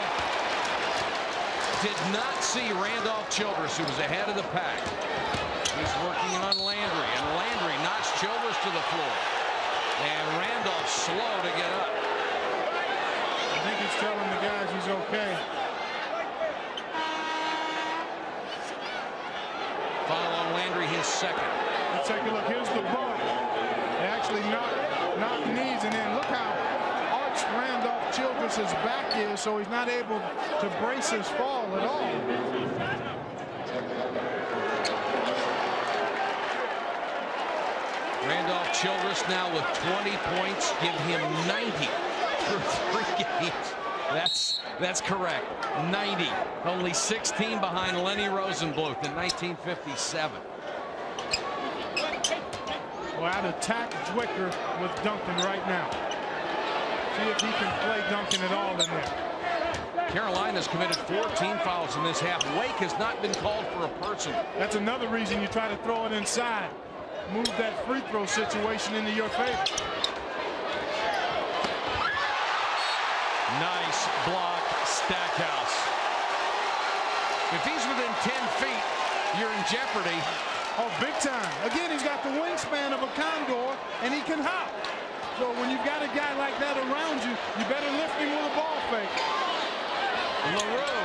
Speaker 1: did not see Randolph Childress, who was ahead of the pack. He's working on Landry, and Landry knocks Childress to the floor. And Randolph slow to get up.
Speaker 2: I think he's telling the guys he's okay.
Speaker 1: Foul on Landry, his 2nd.
Speaker 2: Let's take a look. Here's the bump. They actually knock knees, and then look how arched Randolph Childress' back is, so he's not able to brace his fall at all.
Speaker 1: Randolph Childress now with 20 points, give him 90 through 3 games. That's correct. 90. Only 16 behind Lenny Rosenbluth in 1957.
Speaker 2: Well, I'd attack Zwicker with Duncan right now. See if he can play Duncan at all in there.
Speaker 1: Carolina's committed 14 fouls in this half. Wake has not been called for a personal.
Speaker 2: That's another reason you try to throw it inside. Move that free throw situation into your favor.
Speaker 1: Nice block, Stackhouse. If he's within 10 feet, you're in jeopardy.
Speaker 2: Oh, big time. Again, he's got the wingspan of a condor, and he can hop. So when you've got a guy like that around you, you better lift him with a ball fake.
Speaker 1: LaRue,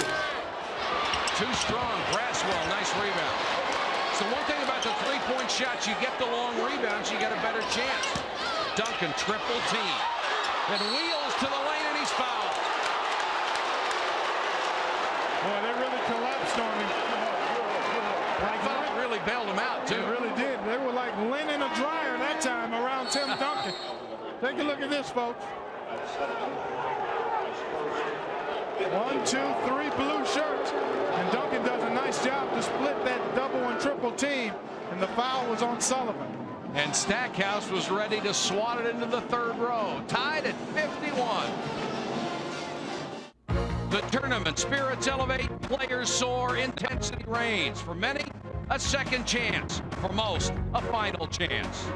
Speaker 1: too strong. Braswell, nice rebound. So one thing about the three-point shots, you get the long rebounds, you get a better chance. Duncan, triple team. And wheels to the lane
Speaker 2: brainstorming.
Speaker 1: I thought it really bailed him out, too.
Speaker 2: It really did. They were like linen a dryer that time around Tim Duncan. Take a look at this, folks. 1, 2, 3 blue shirts. And Duncan does a nice job to split that double and triple team. And the foul was on Sullivan.
Speaker 1: And Stackhouse was ready to swat it into the third row. Tied at 51. The tournament spirits elevate, players soar, intensity reigns. For many, a second chance. For most, a final chance.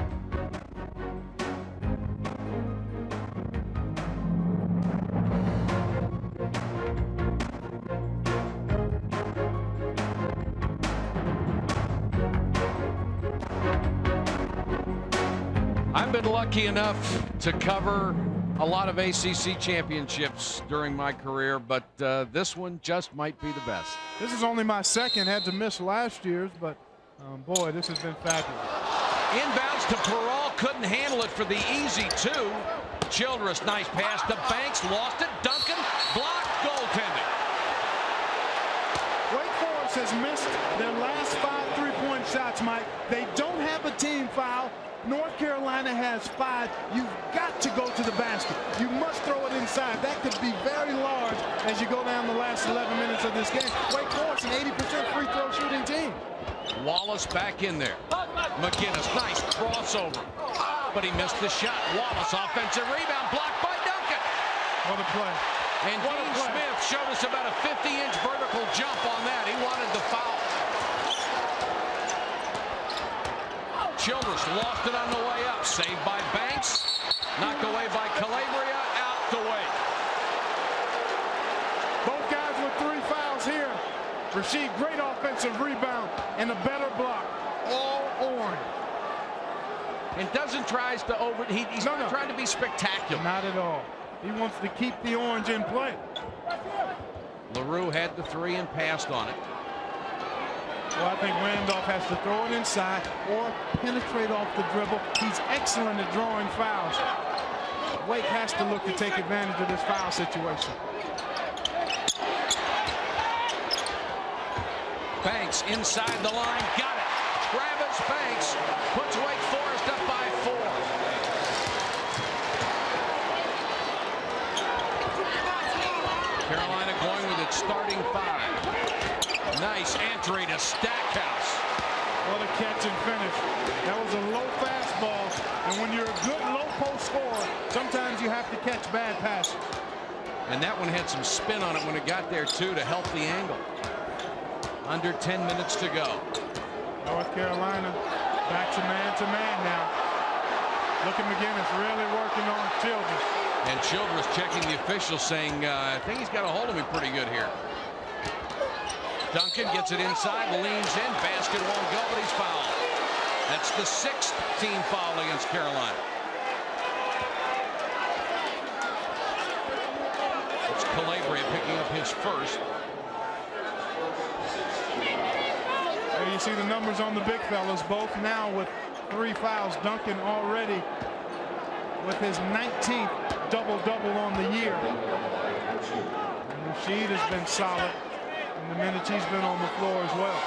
Speaker 1: I've been lucky enough to cover a lot of ACC championships during my career, but this one just might be the best.
Speaker 2: This is only my second. Had to miss last year's, but boy, this has been fabulous.
Speaker 1: Inbounds to Peral, couldn't handle it for the easy two. Childress, nice pass to Banks, lost it. Duncan, blocked, goaltending.
Speaker 2: Wake Forest has missed their last 5 3-point shots, Mike. They don't have a team foul. North Carolina has 5. You've got to go to the basket. You must throw it inside. That could be very large as you go down the last 11 minutes of this game. Wake Forest, an 80% free throw shooting team.
Speaker 1: Wallace back in there. McGinnis, nice crossover. But he missed the shot. Wallace, offensive rebound, blocked by Duncan.
Speaker 2: What a play.
Speaker 1: And Dean Smith showed us about a 50-inch vertical jump on that. He wanted the foul. Childress lost it on the way up. Saved by Banks. Knocked away by Calabria. Out to Wake.
Speaker 2: Both guys with 3 fouls here. Rasheed, great offensive rebound and a better block. All orange.
Speaker 1: And doesn't tries to he's not trying to be spectacular.
Speaker 2: Not at all. He wants to keep the orange in play.
Speaker 1: LaRue had the 3 and passed on it.
Speaker 2: Well, I think Randolph has to throw it inside or penetrate off the dribble. He's excellent at drawing fouls. Wake has to look to take advantage of this foul situation.
Speaker 1: Banks inside the line, got it. Travis Banks puts Wake Forest up by 4. Carolina going with its starting 5. Nice entry to Stackhouse.
Speaker 2: What a catch and finish. That was a low fastball. And when you're a good low post scorer, sometimes you have to catch bad passes.
Speaker 1: And that one had some spin on it when it got there, too, to help the angle. Under 10 minutes to go.
Speaker 2: North Carolina back to man now. Look at McGinnis really working on Childress.
Speaker 1: And Childress checking the official, saying, I think he's got a hold of me pretty good here. Duncan gets it inside, leans in, basket won't go, but he's fouled. That's the 6th team foul against Carolina. It's Calabria picking up his first.
Speaker 2: There you see the numbers on the big fellas, both now with 3 fouls. Duncan already with his 19th double-double on the year. And Rasheed has been solid in the minutes he's been on the floor as well.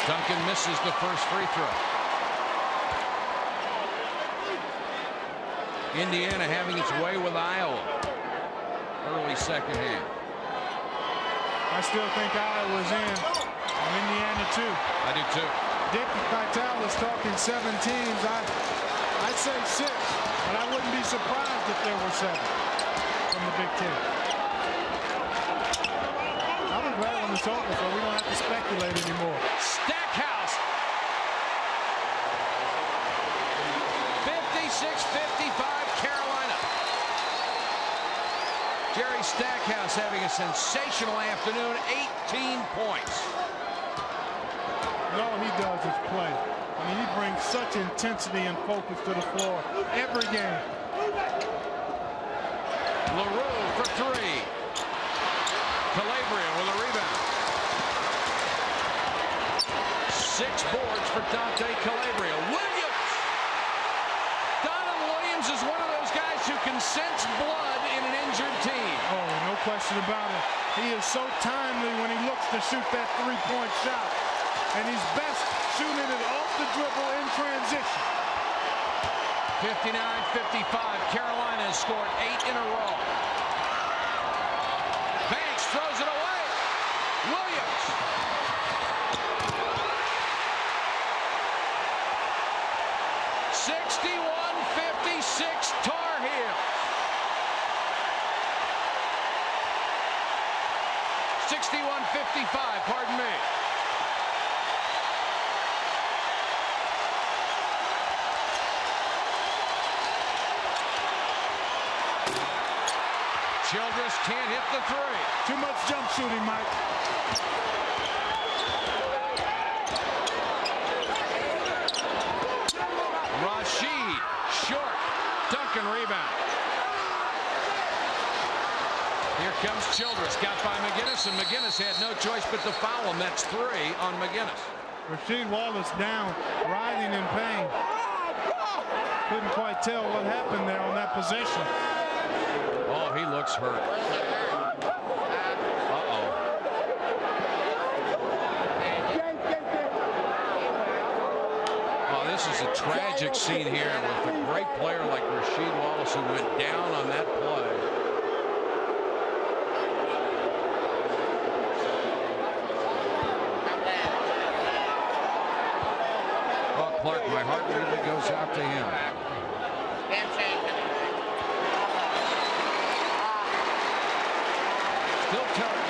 Speaker 1: Duncan misses the first free throw. Indiana having its way with Iowa. Early second half.
Speaker 2: I still think Iowa's in. Indiana too.
Speaker 1: I do too.
Speaker 2: Dick Vitale is talking 7 teams. I'd say 6, but I wouldn't be surprised if there were 7 from the Big Ten. I'll be glad when it's over so we don't have to speculate anymore.
Speaker 1: Stackhouse. 56-55 Carolina. Jerry Stackhouse having a sensational afternoon, 18 points.
Speaker 2: And all he does is play. I mean, he brings such intensity and focus to the floor every game.
Speaker 1: LaRue for 3. Calabria with a rebound. 6 boards for Dante Calabria. Williams! Donovan Williams Williams is one of those guys who can sense blood in an injured team.
Speaker 2: Oh, no question about it. He is so timely when he looks to shoot that three-point shot. And he's best shooting it off the dribble in transition.
Speaker 1: 59-55. Carolina has scored 8 in a row. Banks throws it away. Williams. Tar Heel. 61-55, pardon me. Childress can't hit the three.
Speaker 2: Too much jump shooting, Mike.
Speaker 1: Rasheed, short. Duncan rebound. Here comes Childress, got by McGinnis, and McGinnis had no choice but to foul him. That's 3 on McGinnis.
Speaker 2: Rasheed Wallace down, writhing in pain. Couldn't quite tell what happened there on that possession.
Speaker 1: Oh, he looks hurt. This is a tragic scene here with a great player like Rasheed Wallace who went down on that play. Oh, Clark, my heart really goes out to him. Still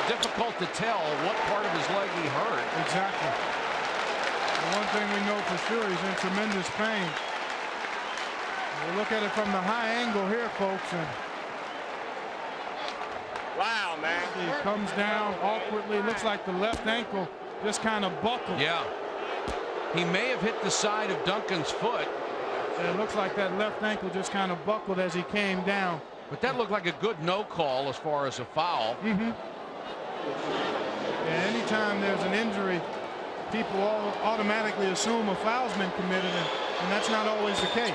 Speaker 1: difficult to tell what part of his leg he hurt.
Speaker 2: Exactly. The one thing we know for sure, he's in tremendous pain. We'll look at it from the high angle here, folks. And
Speaker 6: wow, man.
Speaker 2: He comes down awkwardly. Looks like the left ankle just kind of buckled.
Speaker 1: Yeah. He may have hit the side of Duncan's foot.
Speaker 2: And it looks like that left ankle just kind of buckled as he came down.
Speaker 1: But that looked like a good no call as far as a foul.
Speaker 2: Yeah, anytime there's an injury, people automatically assume a foul's been committed, and that's not always the case.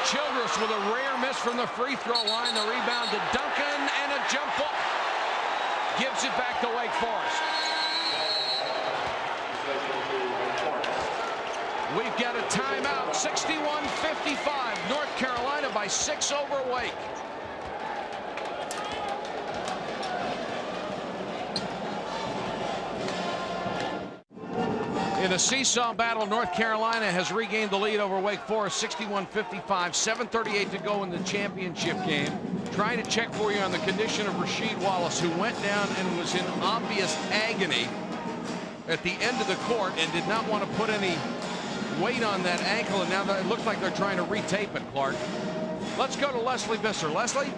Speaker 1: Childress with a rare miss from the free throw line. The rebound to Duncan and a jump ball. Gives it back to Wake Forest. We've got a timeout. 61-55. North Carolina by 6 over Wake. In a seesaw battle, North Carolina has regained the lead over Wake Forest, 61-55, 7:38 to go in the championship game. Trying to check for you on the condition of Rasheed Wallace, who went down and was in obvious agony at the end of the court and did not want to put any weight on that ankle, and now it looks like they're trying to retape it, Clark. Let's go to Leslie Visser. Leslie?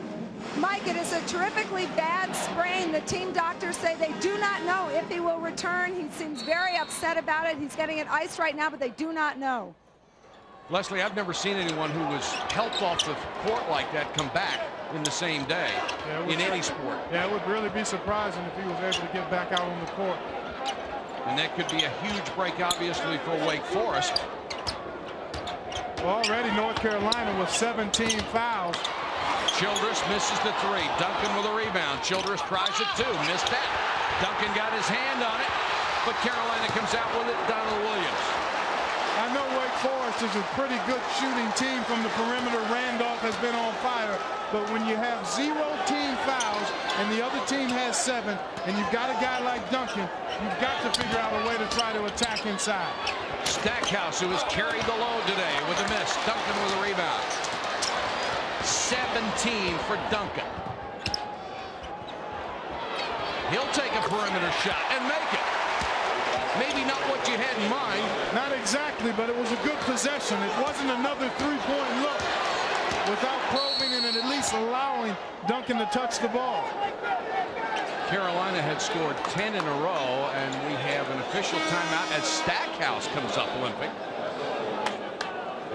Speaker 3: Mike, it is a terrifically bad sprain. The team doctors say they do not know if he will return. He seems very upset about it. He's getting it iced right now, but they do not know.
Speaker 1: Leslie, I've never seen anyone who was helped off the court like that come back in the same day in any sport.
Speaker 2: Yeah, it would really be surprising if he was able to get back out on the court.
Speaker 1: And that could be a huge break, obviously, for Wake Forest.
Speaker 2: Well, already North Carolina with 17 fouls.
Speaker 1: Childress misses the three. Duncan with a rebound. Childress tries it too. Missed that. Duncan got his hand on it, but Carolina comes out with it. Donald Williams.
Speaker 2: I know Wake Forest is a pretty good shooting team from the perimeter. Randolph has been on fire, but when you have 0 team fouls and the other team has 7, and you've got a guy like Duncan, you've got to figure out a way to try to attack inside.
Speaker 1: Stackhouse, who has carried the load today with a miss. Duncan with a rebound. 17 for Duncan. He'll take a perimeter shot and make it. Maybe not what you had in mind.
Speaker 2: Not exactly, but it was a good possession. It wasn't another three-point look without probing and at least allowing Duncan to touch the ball.
Speaker 1: Carolina had scored 10 in a row, and we have an official timeout as Stackhouse comes up limping.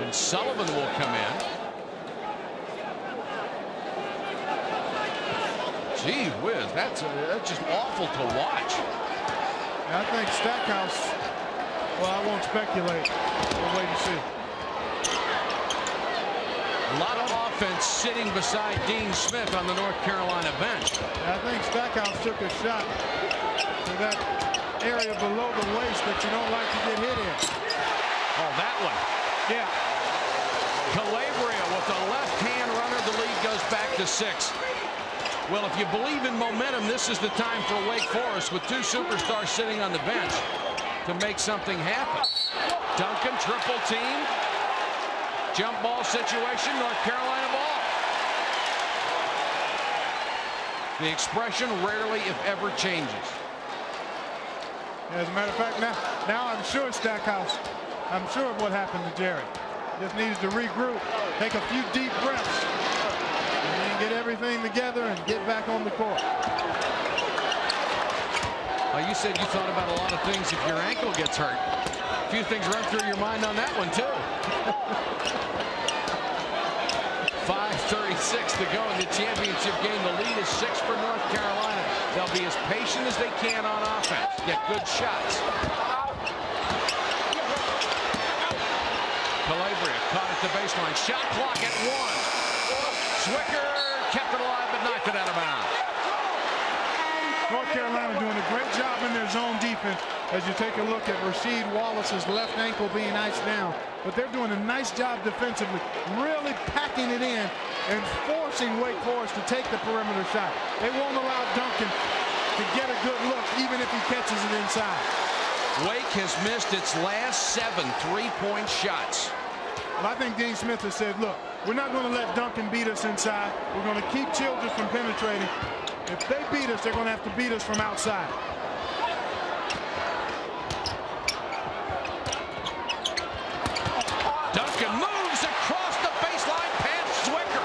Speaker 1: And Sullivan will come in. Gee whiz, that's just awful to watch.
Speaker 2: I think Stackhouse, well, I won't speculate. We'll wait and see.
Speaker 1: A lot of offense sitting beside Dean Smith on the North Carolina bench.
Speaker 2: I think Stackhouse took a shot to that area below the waist that you don't like to get hit in.
Speaker 1: Oh, that one.
Speaker 2: Yeah.
Speaker 1: Calabria with a left-hand runner. The lead goes back to 6. Well, if you believe in momentum, this is the time for Wake Forest with 2 superstars sitting on the bench to make something happen. Duncan triple team. Jump ball situation, North Carolina ball. The expression rarely, if ever, changes.
Speaker 2: As a matter of fact, now I'm sure Stackhouse, I'm sure of what happened to Jerry. Just needs to regroup, take a few deep breaths, and then get everything together and get back on the court.
Speaker 1: Well, you said you thought about a lot of things if your ankle gets hurt. A few things run through your mind on that one, too. 5:36 to go in the championship game. The lead is 6 for North Carolina. They'll be as patient as they can on offense. Get good shots. Calabria caught at the baseline. Shot clock at 1. Zwicker kept it alive but knocked it out of bounds.
Speaker 2: North Carolina doing a great job in their zone defense as you take a look at Rasheed Wallace's left ankle being iced down. But they're doing a nice job defensively, really packing it in and forcing Wake Forest to take the perimeter shot. They won't allow Duncan to get a good look even if he catches it inside.
Speaker 1: Wake has missed its last 7 3-point shots.
Speaker 2: Well, I think Dean Smith has said, look, we're not going to let Duncan beat us inside. We're going to keep Childress from penetrating. If they beat us, they're going to have to beat us from outside.
Speaker 1: Duncan moves across the baseline past Zwicker.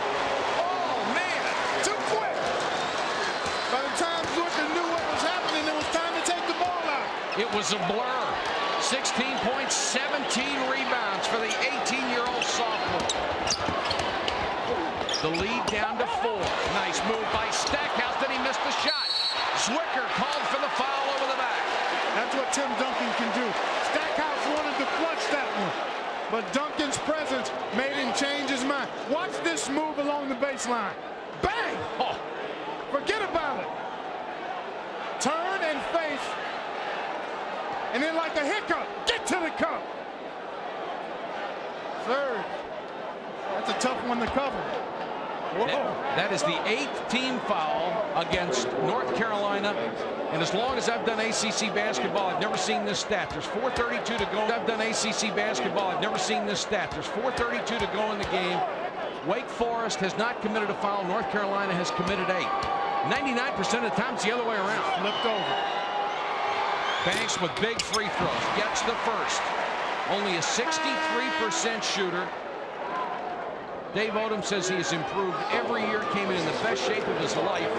Speaker 1: Oh, man.
Speaker 2: Too quick. By the time Zwicker knew what was happening, it was time to take the ball out.
Speaker 1: It was a blur. 16 points, 17 rebounds for the 18-year-old sophomore. The lead down to 4. Nice move by Stackhouse. Then he missed the shot. Zwicker called for the foul over the back.
Speaker 2: That's what Tim Duncan can do. Stackhouse wanted to flush that one, but Duncan's presence made him change his mind. Watch this move along the baseline. Bang!
Speaker 1: Oh.
Speaker 2: Forget about it. Turn and face. And then like a hiccup, get to the cup. Third. That's a tough one to cover. Whoa.
Speaker 1: That is the 8th team foul against North Carolina. And as long as I've done ACC basketball, I've never seen this stat. There's 4:32 to go. I've done ACC basketball. I've never seen this stat. There's 4:32 to go in the game. Wake Forest has not committed a foul. North Carolina has committed 8. 99% of the time, it's the other way around.
Speaker 2: Flipped over.
Speaker 1: Banks with big free throws. Gets the first. Only a 63% shooter. Dave Odom says he has improved every year, came in the best shape of his life.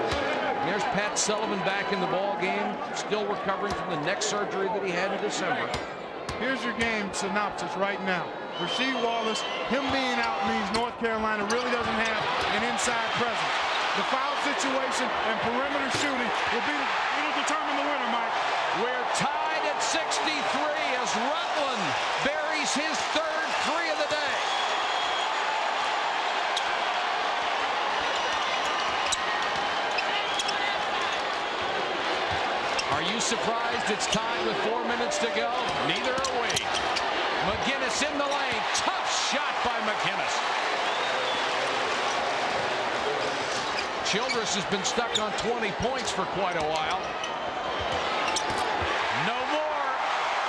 Speaker 1: There's Pat Sullivan back in the ball game, still recovering from the neck surgery that he had in December.
Speaker 2: Here's your game synopsis right now. Rasheed Wallace, him being out means North Carolina really doesn't have an inside presence. The foul situation and perimeter shooting it'll determine the winner, Mike.
Speaker 1: We're tied at 63 as Rutland buries his 3rd 3 of the day. Are you surprised it's tied with 4 minutes to go? Neither are we. McGinnis in the lane. Tough shot by McGinnis. Childress has been stuck on 20 points for quite a while. No more.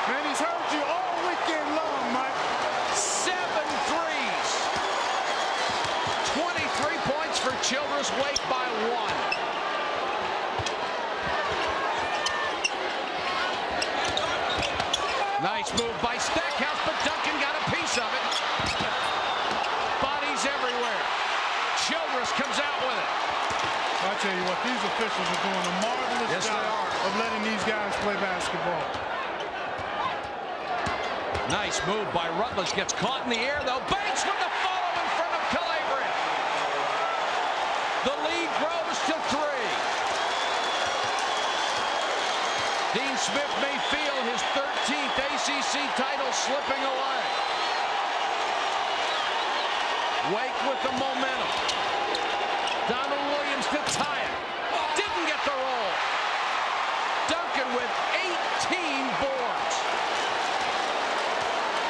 Speaker 2: Man, he's heard you all weekend long, Mike.
Speaker 1: 7 threes. 23 points for Childress. Wake by 1. Nice move by Stackhouse, but Duncan got a piece of it. Bodies everywhere. Childress comes out with it.
Speaker 2: I tell you what, these officials are doing a marvelous job of letting these guys play basketball.
Speaker 1: Nice move by Rutledge. Gets caught in the air, though. Banks with the follow in front of Calabria. The lead grows to 3. Dean Smith may feel his 13th ACC title slipping away. Wake with the momentum. Donald Williams to tie it. Didn't get the roll. Duncan with 18 boards.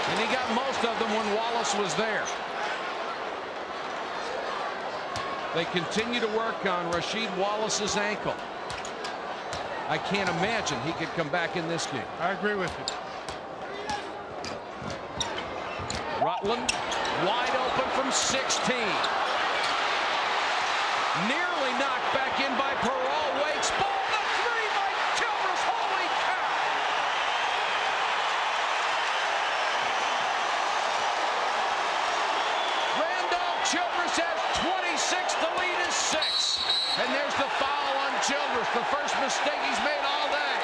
Speaker 1: And he got most of them when Wallace was there. They continue to work on Rasheed Wallace's ankle. I can't imagine he could come back in this game.
Speaker 2: I agree with you.
Speaker 1: Rutland wide open from 16. Nearly knocked back in by Perot. Wake's ball. The three by Childress. Holy cow! Randolph Childress has 26. The lead is 6. And there's the foul on Childress. The first mistake he's made all day.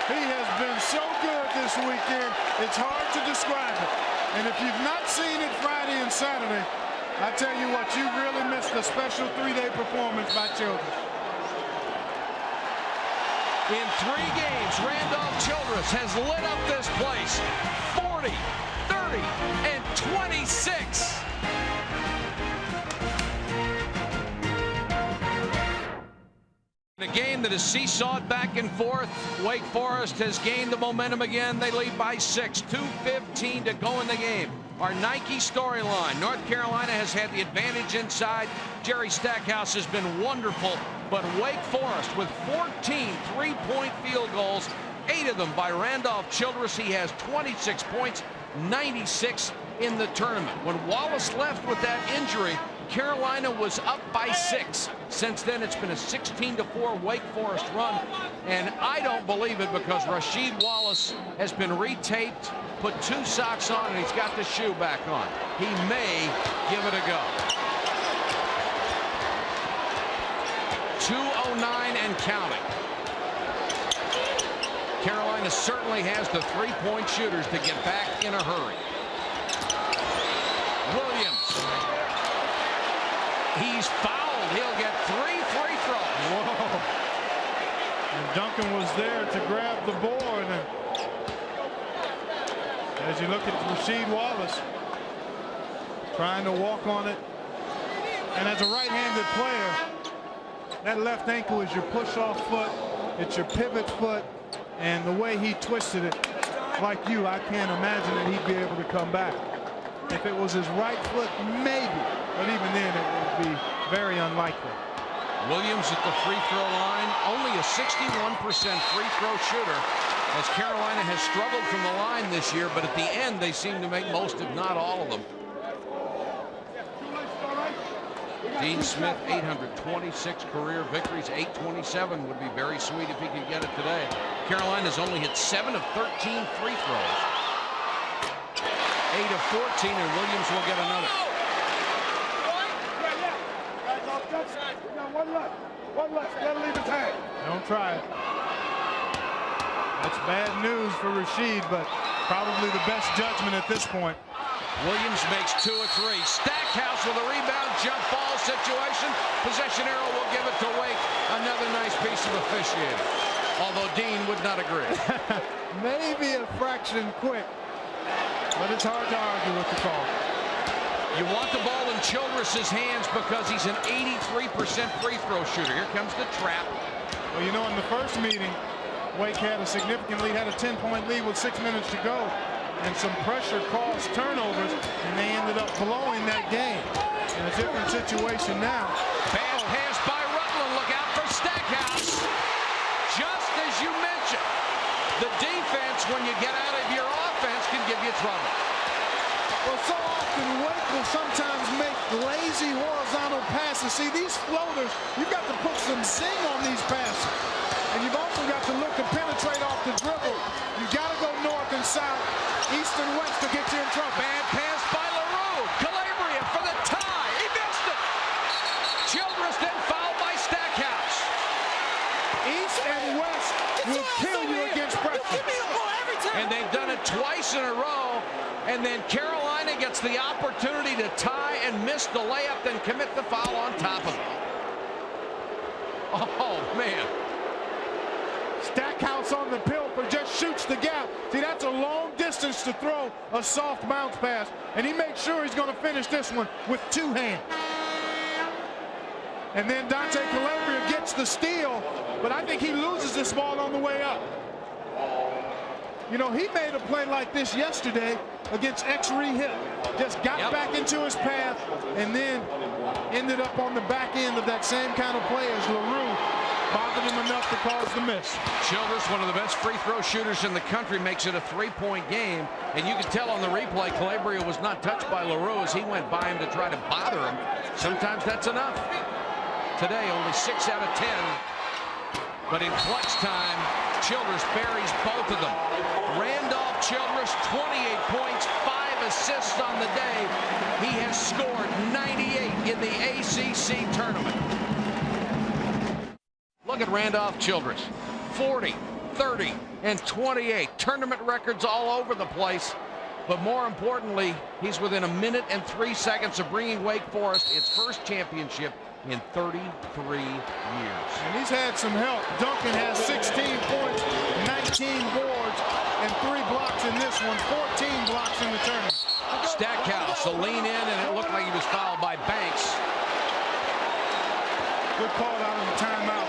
Speaker 2: He has been so good this weekend, it's hard to describe it. And if you've not seen it Friday and Saturday, I tell you what, you really missed a special 3-day performance by Childress.
Speaker 1: In 3 games, Randolph Childress has lit up this place. 40, 30, and 26. In a game that is seesawed back and forth, Wake Forest has gained the momentum again. They lead by 6, 2:15 to go in the game. Our Nike storyline, North Carolina has had the advantage inside. Jerry Stackhouse has been wonderful, but Wake Forest with 14 3-point field goals, 8 of them by Randolph Childress. He has 26 points, 96 in the tournament. When Wallace left with that injury, Carolina was up by 6. Since then, it's been a 16-4 Wake Forest run, and I don't believe it because Rasheed Wallace has been retaped, put 2 socks on, and he's got the shoe back on. He may give it a go. 2:09 and counting. Carolina certainly has the 3-point shooters to get back in a hurry. Williams. He's fouled. He'll get 3 free throws.
Speaker 2: Whoa. And Duncan was there to grab the board. And as you look at Rasheed Wallace trying to walk on it. And as a right-handed player, that left ankle is your push-off foot. It's your pivot foot. And the way he twisted it, like you, I can't imagine that he'd be able to come back. If it was his right foot, maybe. But even then, it would be very unlikely.
Speaker 1: Williams at the free throw line, only a 61% free throw shooter, as Carolina has struggled from the line this year, but at the end, they seem to make most, if not all of them. Dean Smith, 826 career victories, 827 would be very sweet if he could get it today. Carolina's only hit 7 of 13 free throws. 8 of 14, and Williams will get another.
Speaker 2: One left. Gotta leave it hang. Don't try it. That's bad news for Rasheed, but probably the best judgment at this point.
Speaker 1: Williams makes 2 of 3. Stackhouse with a rebound, jump ball situation. Possession arrow will give it to Wake. Another nice piece of officiating. Although Dean would not agree.
Speaker 2: Maybe a fraction quick. But it's hard to argue with the call.
Speaker 1: You want the ball in Childress's hands because he's an 83% free throw shooter. Here comes the trap.
Speaker 2: Well, you know, in the first meeting, Wake had a significant lead, had a 10-point lead with 6 minutes to go. And some pressure caused turnovers, and they ended up blowing that game. In a different situation now.
Speaker 1: Bad pass by Rutland. Look out for Stackhouse. Just as you mentioned, the defense, when you get out of your offense, can give you trouble.
Speaker 2: Well, so often Wake will sometimes make lazy horizontal passes. See, these floaters, you've got to put some zing on these passes. And you've also got to look to penetrate off the dribble. You've got to go north and south, east and west to get you in trouble.
Speaker 1: Bad pass by LaRue. Calabria for the tie. He missed it. Childress then fouled by Stackhouse.
Speaker 2: East and west will kill you against pressure.
Speaker 1: And they've done it twice in a row. And then Carolina gets the opportunity to tie and miss the layup, then commit the foul on top of it. Oh, man.
Speaker 2: Stackhouse on the pilfer, just shoots the gap. See, that's a long distance to throw a soft bounce pass, and he makes sure he's going to finish this one with 2 hands. And then Dante Calabria gets the steal, but I think he loses this ball on the way up. You know, he made a play like this yesterday against X-Ree Hill. Just got back into his path and then ended up on the back end of that same kind of play as LaRue bothered him enough to cause the miss.
Speaker 1: Childress, one of the best free throw shooters in the country, makes it a 3-point game. And you can tell on the replay, Calabria was not touched by LaRue as he went by him to try to bother him. Sometimes that's enough. Today, only 6 out of 10. But in clutch time, Childress buries both of them. Randolph Childress, 28 points, 5 assists on the day. He has scored 98 in the ACC tournament. Look at Randolph Childress, 40, 30, and 28. Tournament records all over the place. But more importantly, he's within 1 minute and 3 seconds of bringing Wake Forest its first championship in 33 years.
Speaker 2: And he's had some help. Duncan has 16 points, 19 boards, and 3 blocks in this one, 14 blocks in the tournament.
Speaker 1: Stackhouse, a lean in, and it looked like he was fouled by Banks.
Speaker 2: Good call out of the timeout.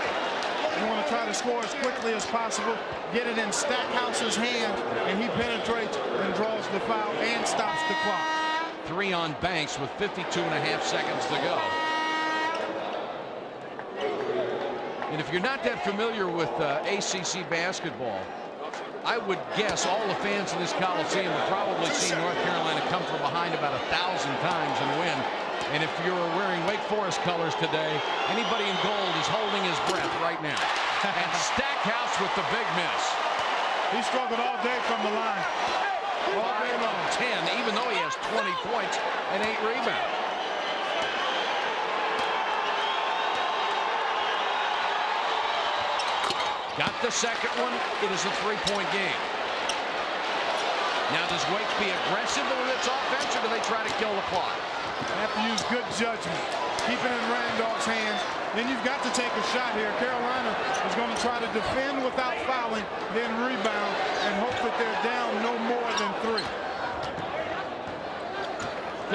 Speaker 2: You want to try to score as quickly as possible, get it in Stackhouse's hand, and he penetrates and draws the foul and stops the clock.
Speaker 1: 3 on Banks with 52.5 seconds to go. And if you're not that familiar with ACC basketball, I would guess all the fans in this Coliseum have probably seen North Carolina come from behind about 1,000 times and win. And if you're wearing Wake Forest colors today, anybody in gold is holding his breath right now. And Stackhouse with the big miss.
Speaker 2: He struggled all day from the line. All day long.
Speaker 1: 10, even though he has 20 points and 8 rebounds. Got the second one. It is a 3-point game. Now, does Wake be aggressive with its offense, or do they try to kill the clock?
Speaker 2: They have to use good judgment. Keep it in Randolph's hands. Then you've got to take a shot here. Carolina is going to try to defend without fouling, then rebound, and hope that they're down no more than 3.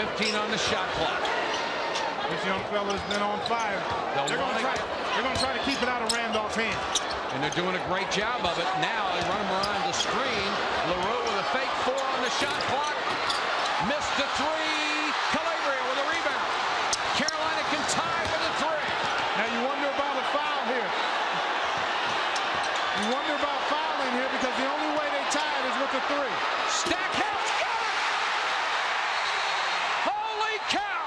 Speaker 1: 15 on the shot clock.
Speaker 2: This young fella has been on fire. They're going to try to keep it out of Randolph's hands.
Speaker 1: And they're doing a great job of it. Now they run him around the screen. LaRue with a fake 4 on the shot clock. Missed the 3. Calabria with a rebound. Carolina can tie with a 3.
Speaker 2: Now you wonder about a foul here. You wonder about fouling here because the only way they tie it is with a 3.
Speaker 1: Stackhouse got it! Holy cow!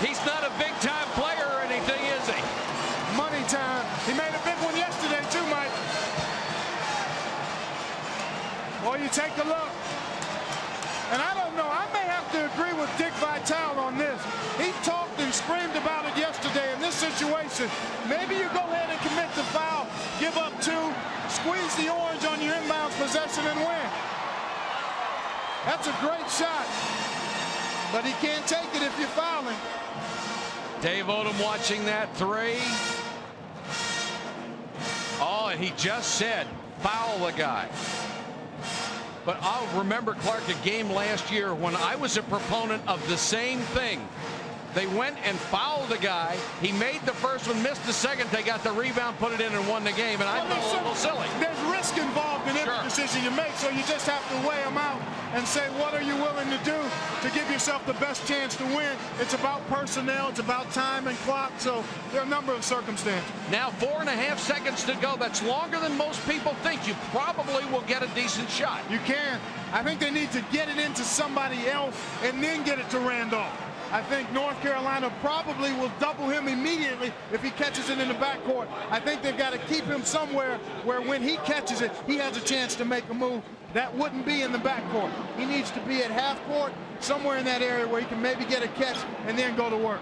Speaker 1: He's not a big-time player or anything, is he?
Speaker 2: Money time. He made a big one yesterday, too, Mike. Well, you take a look. And I don't know. I may have to agree with Dick Vitale on this. He talked and screamed about it yesterday in this situation. Maybe you go ahead and commit the foul, give up 2, squeeze the orange on your inbounds possession and win. That's a great shot. But he can't take it if you're fouling.
Speaker 1: Dave Odom watching that 3. Oh, and he just said, foul the guy. But I'll remember, Clark, a game last year when I was a proponent of the same thing. They went and fouled the guy. He made the first one, missed the second. They got the rebound, put it in, and won the game. And I felt a little silly.
Speaker 2: There's risk involved in every decision you make, so you just have to weigh them out and say, what are you willing to do to give yourself the best chance to win? It's about personnel. It's about time and clock. So there are a number of circumstances.
Speaker 1: Now 4.5 seconds to go. That's longer than most people think. You probably will get a decent shot.
Speaker 2: You can. I think they need to get it into somebody else and then get it to Randolph. I think North Carolina probably will double him immediately if he catches it in the backcourt. I think they've got to keep him somewhere where when he catches it, he has a chance to make a move. That wouldn't be in the backcourt. He needs to be at half court, somewhere in that area where he can maybe get a catch and then go to work.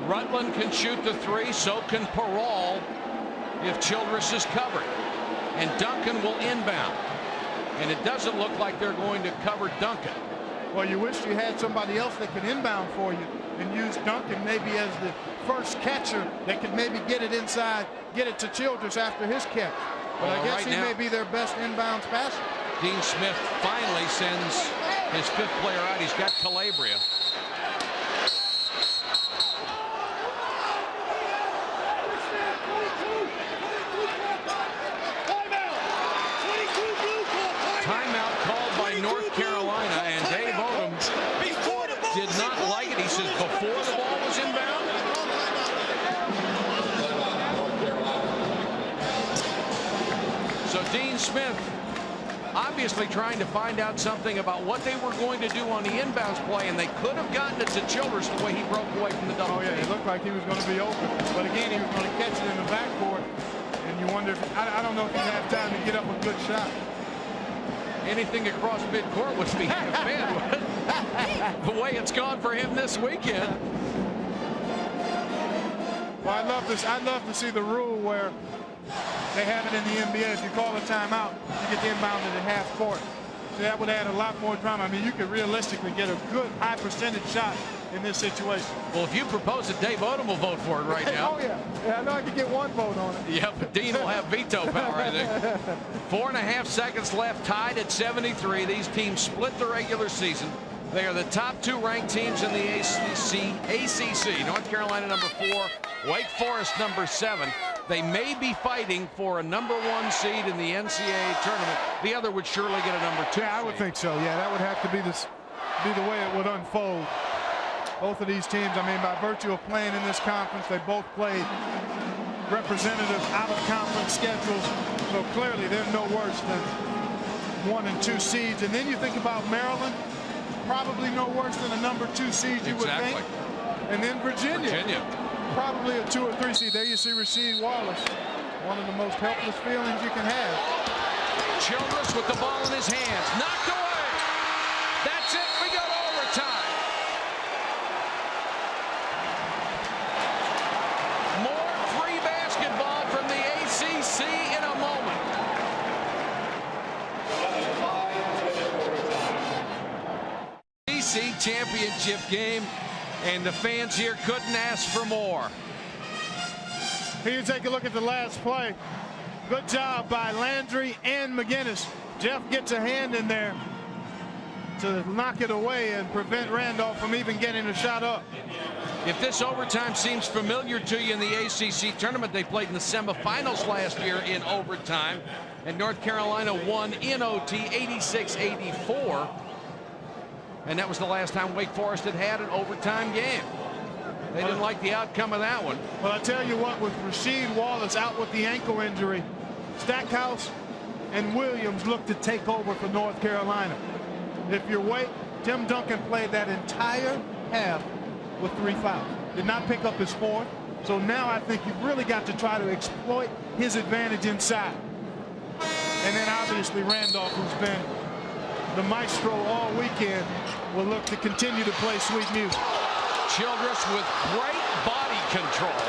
Speaker 1: Rutland can shoot the 3, so can Parole if Childress is covered. And Duncan will inbound. And it doesn't look like they're going to cover Duncan.
Speaker 2: Well, you wish you had somebody else that could inbound for you and use Duncan maybe as the first catcher that could maybe get it inside, get it to Childress after his catch. But I guess he may be their best inbounds passer.
Speaker 1: Dean Smith finally sends his fifth player out. He's got Calabria. Timeout called by North Carolina, and Dave Odom did not like it. He says before the ball was inbound. So Dean Smith obviously trying to find out something about what they were going to do on the inbounds play, and they could have gotten it to Childress the way he broke away from the double.
Speaker 2: Oh, yeah, it looked like he was going to be open. But again, he was going to catch it in the backcourt, and you wonder if, I don't know if he'd have time to get up a good shot.
Speaker 1: Anything across midcourt would be a fan. The way it's gone for him this weekend.
Speaker 2: Well, I'd love to see the rule where they have it in the NBA. If you call a timeout, you get the inbound at half court. So that would add a lot more drama. I mean, you could realistically get a good high percentage shot in this situation.
Speaker 1: Well, if you propose it, Dave Odom will vote for it right now.
Speaker 2: Oh, yeah. I know I could get one vote on it.
Speaker 1: Yeah, but Dean will have veto power, I think. 4.5 seconds left, tied at 73. These teams split the regular season. They are the top two ranked teams in the ACC. North Carolina number 4, Wake Forest number 7. They may be fighting for a number 1 seed in the NCAA tournament. The other would surely get a number 2.
Speaker 2: Yeah, I would think so. Yeah, that would have to be the way it would unfold. Both of these teams, I mean, by virtue of playing in this conference, they both played representative out-of-conference schedules. So clearly, they're no worse than 1 and 2 seeds. And then you think about Maryland, probably no worse than a number 2 seed, you would think. And then Virginia. Probably a 2 or 3 seed. There you see Rasheed Wallace, one of the most helpless feelings you can have.
Speaker 1: Childress with the ball in his hands, knocked away. That's it. We go to overtime. More free basketball from the ACC in a moment. ACC championship game. And the fans here couldn't ask for more.
Speaker 2: Here you take a look at the last play. Good job by Landry and McGinnis. Jeff gets a hand in there to knock it away and prevent Randolph from even getting a shot up.
Speaker 1: If this overtime seems familiar to you in the ACC tournament, they played in the semifinals last year in overtime, and North Carolina won in OT 86-84. And that was the last time Wake Forest had an overtime game. They didn't like the outcome of that one.
Speaker 2: Well, I tell you what, with Rasheed Wallace out with the ankle injury, Stackhouse and Williams look to take over for North Carolina. If you're Wake, Tim Duncan played that entire half with 3 fouls. Did not pick up his 4th. So now I think you've really got to try to exploit his advantage inside. And then obviously Randolph, who's been the maestro all weekend, will look to continue to play sweet music.
Speaker 1: Childress with great body control.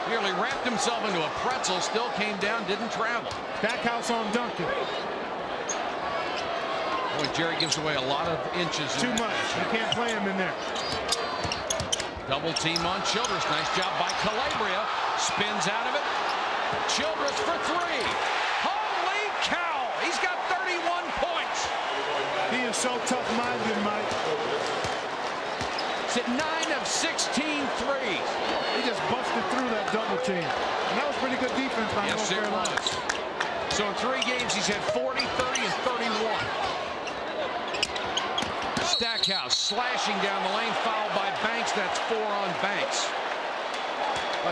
Speaker 1: Nearly wrapped himself into a pretzel, still came down, didn't travel.
Speaker 2: Stackhouse on Duncan.
Speaker 1: Boy, Jerry gives away a lot of inches.
Speaker 2: Too much. You can't play him in there.
Speaker 1: Double team on Childress. Nice job by Calabria. Spins out of it. Childress for 3. Holy cow! He's got 31 points.
Speaker 2: He is so tough-minded, Mike.
Speaker 1: He's at 9 of 16 threes.
Speaker 2: He just busted through that double team. And that was pretty good defense by North Carolina.
Speaker 1: So in 3 games, he's had 40, 30, and 31. Stackhouse slashing down the lane, fouled by Banks. That's 4 on Banks.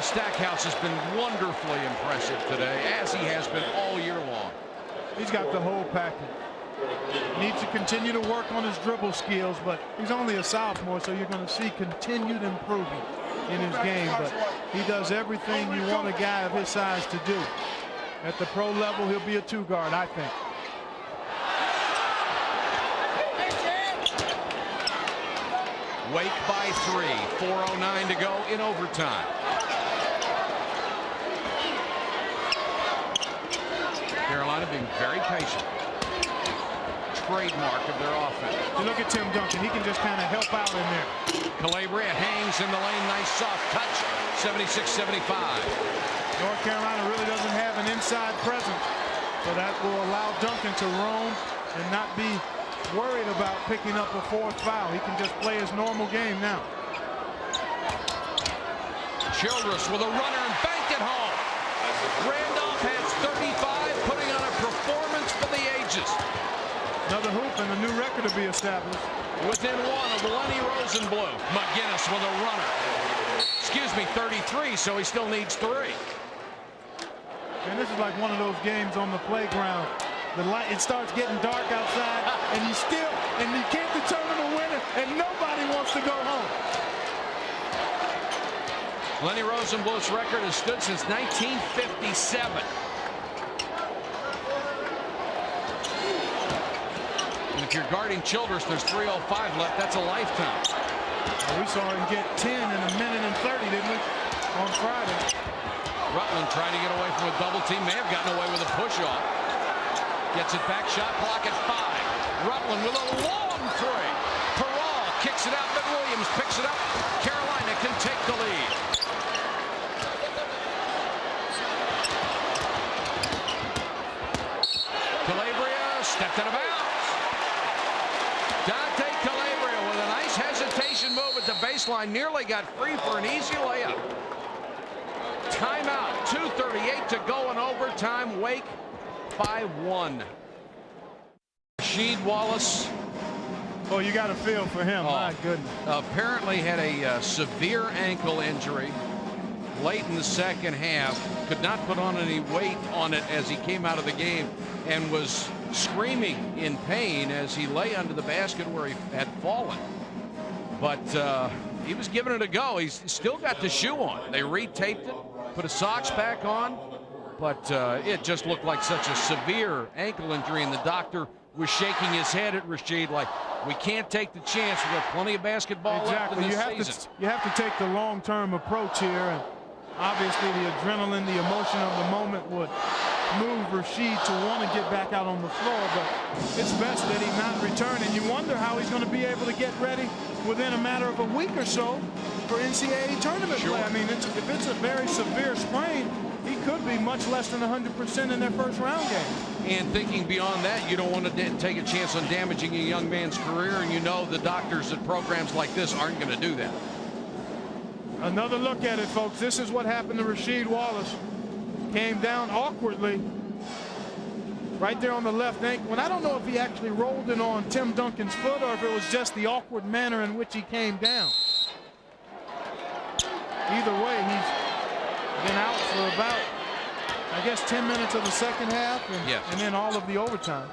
Speaker 1: Stackhouse has been wonderfully impressive today, as he has been all year long.
Speaker 2: He's got the whole package. Needs to continue to work on his dribble skills, but he's only a sophomore, so you're going to see continued improvement in his game. But he does everything you want a guy of his size to do. At the pro level, he'll be a 2 guard, I think.
Speaker 1: Wake by 3, 4:09 to go in overtime. Carolina being very patient. trademark of their offense.
Speaker 2: You look at Tim Duncan, he can just kind of help out in there.
Speaker 1: Calabria hangs in the lane, nice soft touch, 76-75.
Speaker 2: North Carolina really doesn't have an inside presence, so that will allow Duncan to roam and not be worried about picking up a fourth foul. He can just play his normal game now.
Speaker 1: Childress with a runner and banked it home. Randolph has 35, putting on a performance for the ages.
Speaker 2: Another hoop and a new record to be established.
Speaker 1: Within one of Lenny Rosenblum. McGinnis with a runner. Excuse me, 33, so he still needs 3.
Speaker 2: And this is like one of those games on the playground. The light, it starts getting dark outside, and you can't determine a winner, and nobody wants to go home.
Speaker 1: Lenny Rosenblum's record has stood since 1957. And if you're guarding Childress, there's 3:05 left. That's a lifetime.
Speaker 2: Well, we saw him get 10 in a minute and 30, didn't we, on Friday?
Speaker 1: Rutland trying to get away from a double team. May have gotten away with a push-off. Gets it back. Shot clock at 5. Rutland with a long 3. Peral kicks it out, but Williams picks it up. Carolina can take the lead. Calabria stepped out of bounds. Dante Calabria with a nice hesitation move at the baseline. Nearly got free for an easy layup. Timeout. 2:38 to go in overtime. Wake by 1. Rasheed Wallace.
Speaker 2: Oh, you got a feel for him. My goodness.
Speaker 1: Apparently had a severe ankle injury late in the second half. Could not put on any weight on it as he came out of the game and was screaming in pain as he lay under the basket where he had fallen. But he was giving it a go. He's still got the shoe on. They retaped it, put his socks back on, but it just looked like such a severe ankle injury, and the doctor was shaking his head at Rasheed like, we can't take the chance. We've got plenty of basketball left in this season.
Speaker 2: You have to take the long-term approach here, and obviously the adrenaline, the emotion of the moment would move Rasheed to want to get back out on the floor, but it's best that he not return, and you wonder how he's going to be able to get ready within a matter of a week or so for NCAA tournament play. I mean, if it's a very severe sprain, he could be much less than 100% in their first round game.
Speaker 1: And thinking beyond that, you don't want to take a chance on damaging a young man's career, and you know the doctors at programs like this aren't going to do that.
Speaker 2: Another look at it, folks. This is what happened to Rasheed Wallace. Came down awkwardly right there on the left ankle. And I don't know if he actually rolled it on Tim Duncan's foot or if it was just the awkward manner in which he came down. Either way, he's been out for about, I guess, 10 minutes of the second half and then all of the overtime.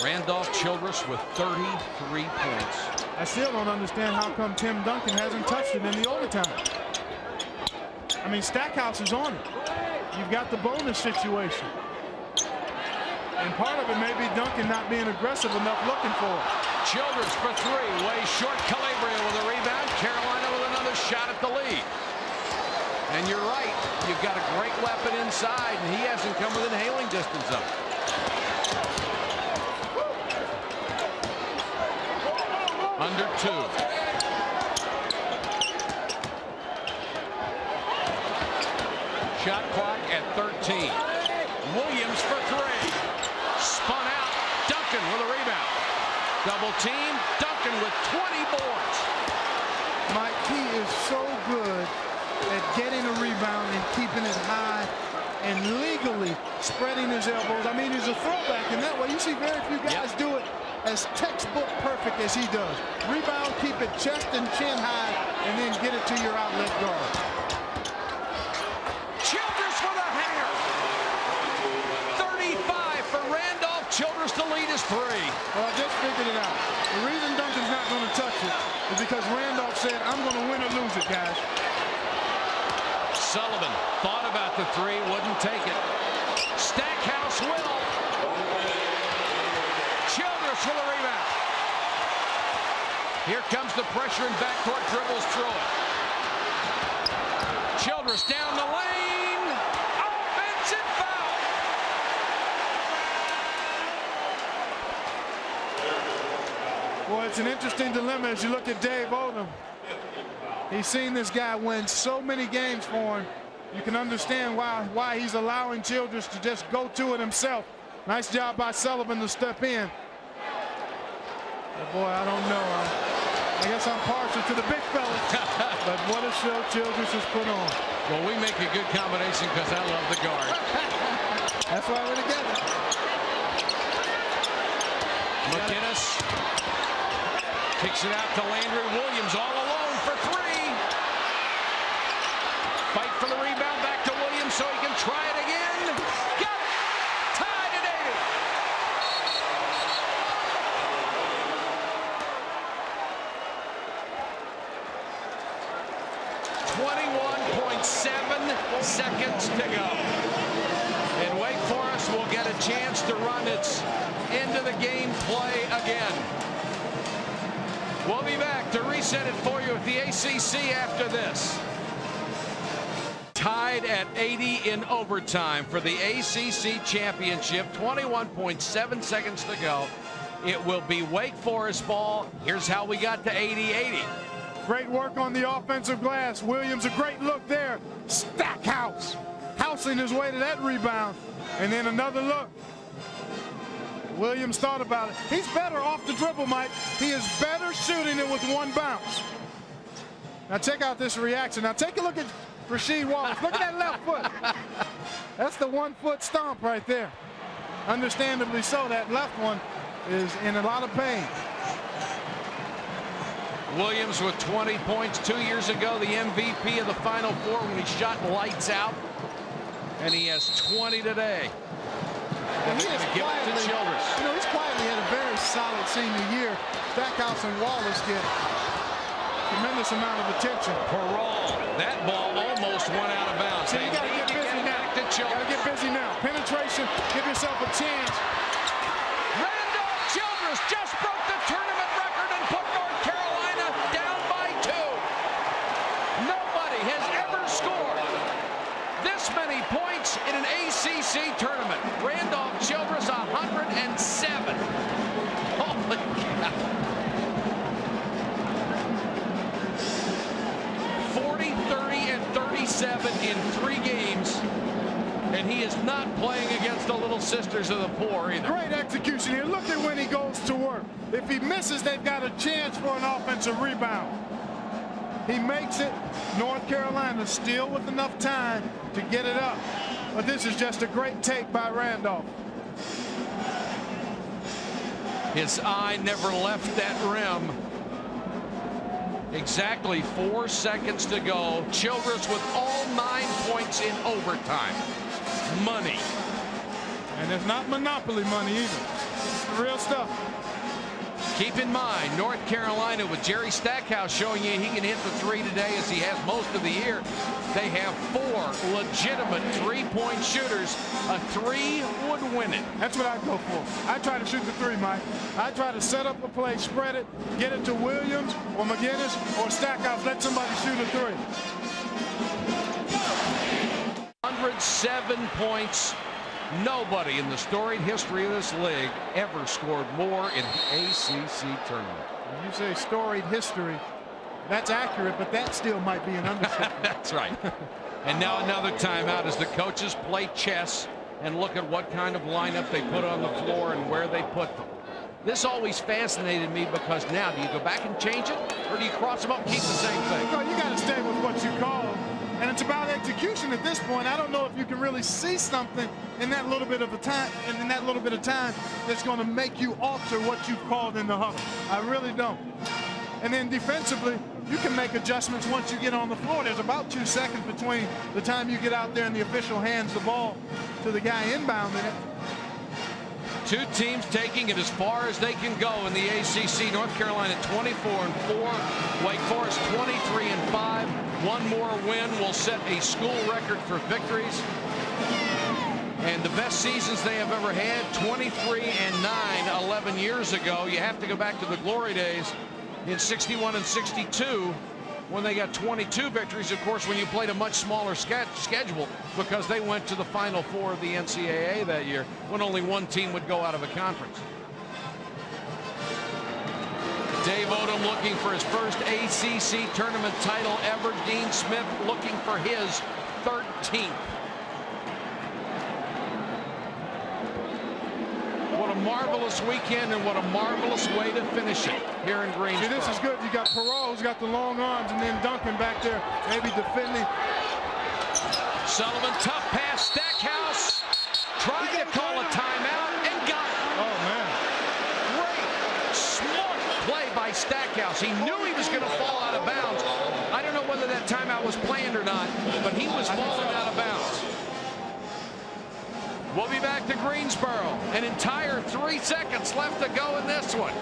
Speaker 1: Randolph Childress with 33 points.
Speaker 2: I still don't understand how come Tim Duncan hasn't touched it in the overtime. I mean, Stackhouse is on it. You've got the bonus situation. And part of it may be Duncan not being aggressive enough looking for it.
Speaker 1: Childress for 3, way short. Calabria with a rebound. Carolina with another shot at the lead. And you're right, you've got a great weapon inside, and he hasn't come within hailing distance of it. Under 2. Shot clock at 13. Williams for 3. Spun out. Duncan with a rebound. Double team. Duncan with 20 boards.
Speaker 2: Mike, he is so good at getting a rebound and keeping it high and legally spreading his elbows. I mean, he's a throwback in that way. You see very few guys do it as textbook perfect as he does. Rebound, keep it chest and chin high, and then get it to your outlet guard.
Speaker 1: Childress with a hanger. 35 for Randolph. Childress to lead is 3.
Speaker 2: Well, I just figured it out. The reason Duncan's not going to touch it is because Randolph said, I'm going to win or lose it, guys.
Speaker 1: Sullivan thought about the 3, wouldn't take it. Stackhouse will. Childress for the rebound. Here comes the pressure and backcourt dribbles through it. Childress down the lane. Offensive foul.
Speaker 2: it's an interesting dilemma as you look at Dave Odom. He's seen this guy win so many games for him. You can understand why he's allowing Childress to just go to it himself. Nice job by Sullivan to step in. But boy, I don't know. I guess I'm partial to the big fella. But what a show Childress has put on.
Speaker 1: Well, we make a good combination because I love the guard.
Speaker 2: That's why we're together.
Speaker 1: McInnes kicks it out to Landry Williams all alone for three. Fight for the rebound, back to Williams so he can try it again. Got it! Tied at 21.7 seconds to go. And Wake Forest will get a chance to run its end of the game play again. We'll be back to reset it for you at the ACC after this. Tied at 80 in overtime for the ACC championship. 21.7 seconds to go. It will be Wake Forest ball. Here's how we got to 80-80.
Speaker 2: Great work on the offensive glass. Williams, a great look there. Stackhouse housing his way to that rebound. And then another look. Williams thought about it. He's better off the dribble, Mike. He is better shooting it with one bounce. Now check out this reaction. Now take a look at Rasheed Wallace. Look at that left foot. That's the 1 foot stomp right there. Understandably so, that left one is in a lot of pain.
Speaker 1: Williams with 20 points 2 years ago, the MVP of the Final Four when he shot lights out. And he has 20 today.
Speaker 2: And he is
Speaker 1: give it to Childress.
Speaker 2: You know, he's quietly had a very solid senior year. Stackhouse and Wallace get tremendous amount of attention.
Speaker 1: Parole. That ball almost went out of bounds.
Speaker 2: So you got to get busy now. You got to get busy now. Penetration. Give yourself a chance.
Speaker 1: Randolph Childress just broke the tournament record and put North Carolina down by 2. Nobody has ever scored this many points in an ACC tournament. Randolph Childress 107. Holy cow. 40, 30, and 37 in 3 games. And he is not playing against the Little Sisters of the Poor either.
Speaker 2: Great execution here. Look at when he goes to work. If he misses, they've got a chance for an offensive rebound. He makes it. North Carolina still with enough time to get it up. But this is just a great take by Randolph.
Speaker 1: His eye never left that rim. Exactly 4 seconds to go. Childress with all 9 points in overtime. Money.
Speaker 2: And it's not monopoly money either. It's the real stuff.
Speaker 1: Keep in mind, North Carolina with Jerry Stackhouse showing you he can hit the 3 today as he has most of the year. They have 4 legitimate 3-point shooters. A 3 would win it.
Speaker 2: That's what I go for. I try to shoot the 3, Mike. I try to set up a play, spread it, get it to Williams or McInnes or Stackhouse. Let somebody shoot a 3.
Speaker 1: 107 points. Nobody in the storied history of this league ever scored more in the ACC tournament.
Speaker 2: When you say storied history, that's accurate, but that still might be an understatement.
Speaker 1: That's right. And now another timeout as the coaches play chess and look at what kind of lineup they put on the floor and where they put them. This always fascinated me because now, do you go back and change it, or do you cross them up and keep the same thing?
Speaker 2: No, you got to stay with what you call. And it's about execution at this point. I don't know if you can really see something in that little bit of time, that's going to make you alter what you've called in the huddle. I really don't. And then defensively, you can make adjustments once you get on the floor. There's about 2 seconds between the time you get out there and the official hands the ball to the guy inbounding it.
Speaker 1: 2 teams taking it as far as they can go in the ACC. North Carolina 24-4, Wake Forest 23-5. One more win will set a school record for victories. And the best seasons they have ever had, 23-9, 11 years ago. You have to go back to the glory days in 61 and 62 when they got 22 victories, of course, when you played a much smaller schedule because they went to the Final Four of the NCAA that year when only one team would go out of a conference. Dave Odom looking for his first ACC tournament title ever. Dean Smith looking for his 13th. What a marvelous weekend and what a marvelous way to finish it here in Greensboro.
Speaker 2: See, this is good. You got Perot, who's got the long arms, and then Duncan back there, maybe defending.
Speaker 1: Sullivan, tough pass, Stackhouse tried to call a timeout and got it.
Speaker 2: Oh, man.
Speaker 1: Great, smart play by Stackhouse. He knew he was going to fall out of bounds. I don't know whether that timeout was planned or not, but he was falling out of bounds. We'll be back to Greensboro. An entire 3 seconds left to go in this one.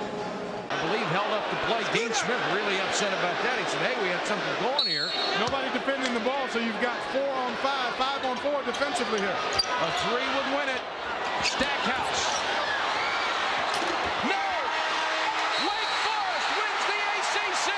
Speaker 1: I believe held up the play. Dean Smith really upset about that. He said, hey, we had something going here.
Speaker 2: Nobody defending the ball, so you've got 4 on 5, 5 on 4 defensively here.
Speaker 1: A 3 would win it. Stackhouse. No! Wake Forest wins the ACC.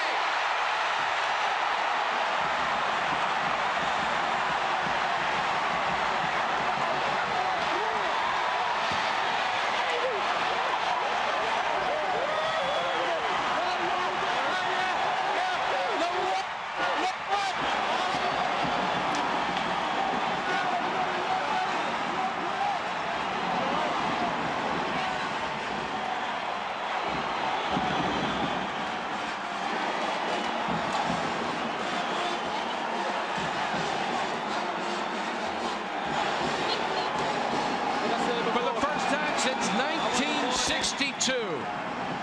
Speaker 1: Since 1962,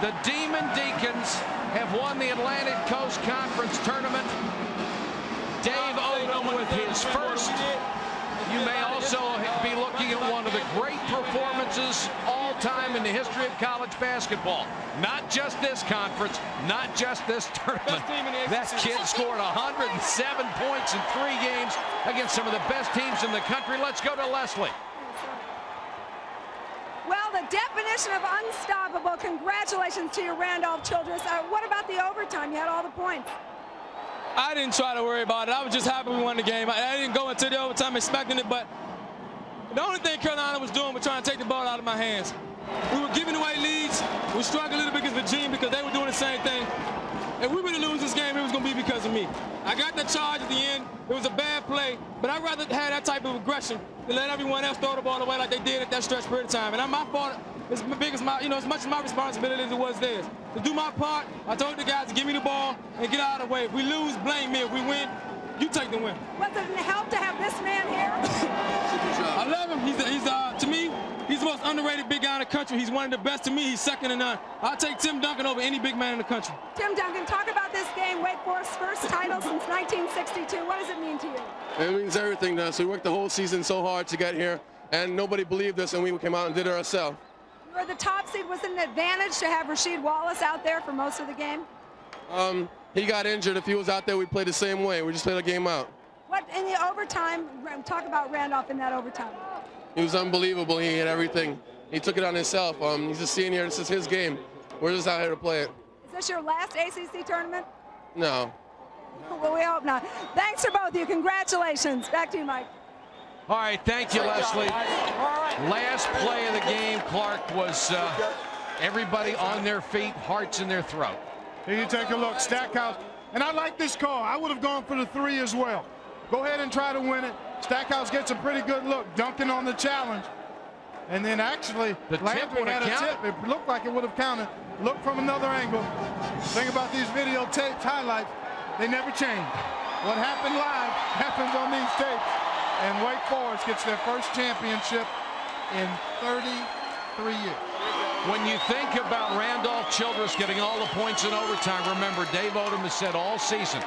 Speaker 1: the Deacons have won the Atlantic Coast Conference Tournament. Dave Odom with his first. You may also be looking at one of the great performances all time in the history of college basketball. Not just this conference, not just this tournament. That kid scored 107 points in 3 games against some of the best teams in the country. Let's go to Leslie.
Speaker 3: Well, the definition of unstoppable. Congratulations to you, Randolph Childress. What about the overtime? You had all the points.
Speaker 6: I didn't try to worry about it. I was just happy we won the game. I didn't go into the overtime expecting it, but the only thing Carolina was doing was trying to take the ball out of my hands. We were giving away leads. We struggled a little bit against Virginia because they were doing the same thing. If we were to lose this game, it was going to be because of me. I got the charge at the end. It was a bad play, but I'd rather have that type of aggression than let everyone else throw the ball away like they did at that stretch period of time. And my fault is as much as my responsibility as it was theirs. To do my part, I told the guys to give me the ball and get out of the way. If we lose, blame me. If we win, you take the win.
Speaker 3: Was it a help to have this man here?
Speaker 6: I love him. He's to me, he's the most underrated big guy in the country. He's one of the best to me. He's second to none. I'll take Tim Duncan over any big man in the country.
Speaker 3: Tim Duncan, talk about this game. Wake Forest's first title since 1962. What does it mean to you?
Speaker 7: It means everything to us. We worked the whole season so hard to get here, and nobody believed us, and we came out and did it ourselves.
Speaker 3: You were the top seed. Was it an advantage to have Rasheed Wallace out there for most of the game?
Speaker 7: He got injured. If he was out there, we'd play the same way. We just played a game out.
Speaker 3: What in the overtime? Talk about Randolph in that overtime.
Speaker 7: He was unbelievable. He had everything. He took it on himself. He's a senior. This is his game. We're just out here to play it.
Speaker 3: Is this your last ACC tournament?
Speaker 7: No.
Speaker 3: Well, we hope not. Thanks for both of you. Congratulations. Back to you, Mike.
Speaker 1: All right, thank you, Leslie. Last play of the game, Clark, was everybody on their feet, hearts in their throat.
Speaker 2: Here you take a look, Stackhouse. And I like this call. I would have gone for the 3 as well. Go ahead and try to win it. Stackhouse gets a pretty good look. Duncan on the challenge. And then actually, Landry had a tip. It looked like it would have counted. Look from another angle. Think about these videotapes, highlights. They never change. What happened live happens on these tapes. And Wake Forest gets their first championship in 33 years.
Speaker 1: When you think about Randolph Childress getting all the points in overtime, remember Dave Odom has said all season,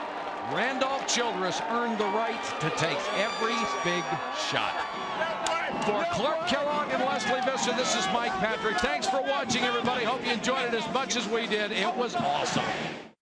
Speaker 1: Randolph Childress earned the right to take every big shot. For Clark Kellogg and Leslie Visser, this is Mike Patrick. Thanks for watching, everybody. Hope you enjoyed it as much as we did. It was awesome.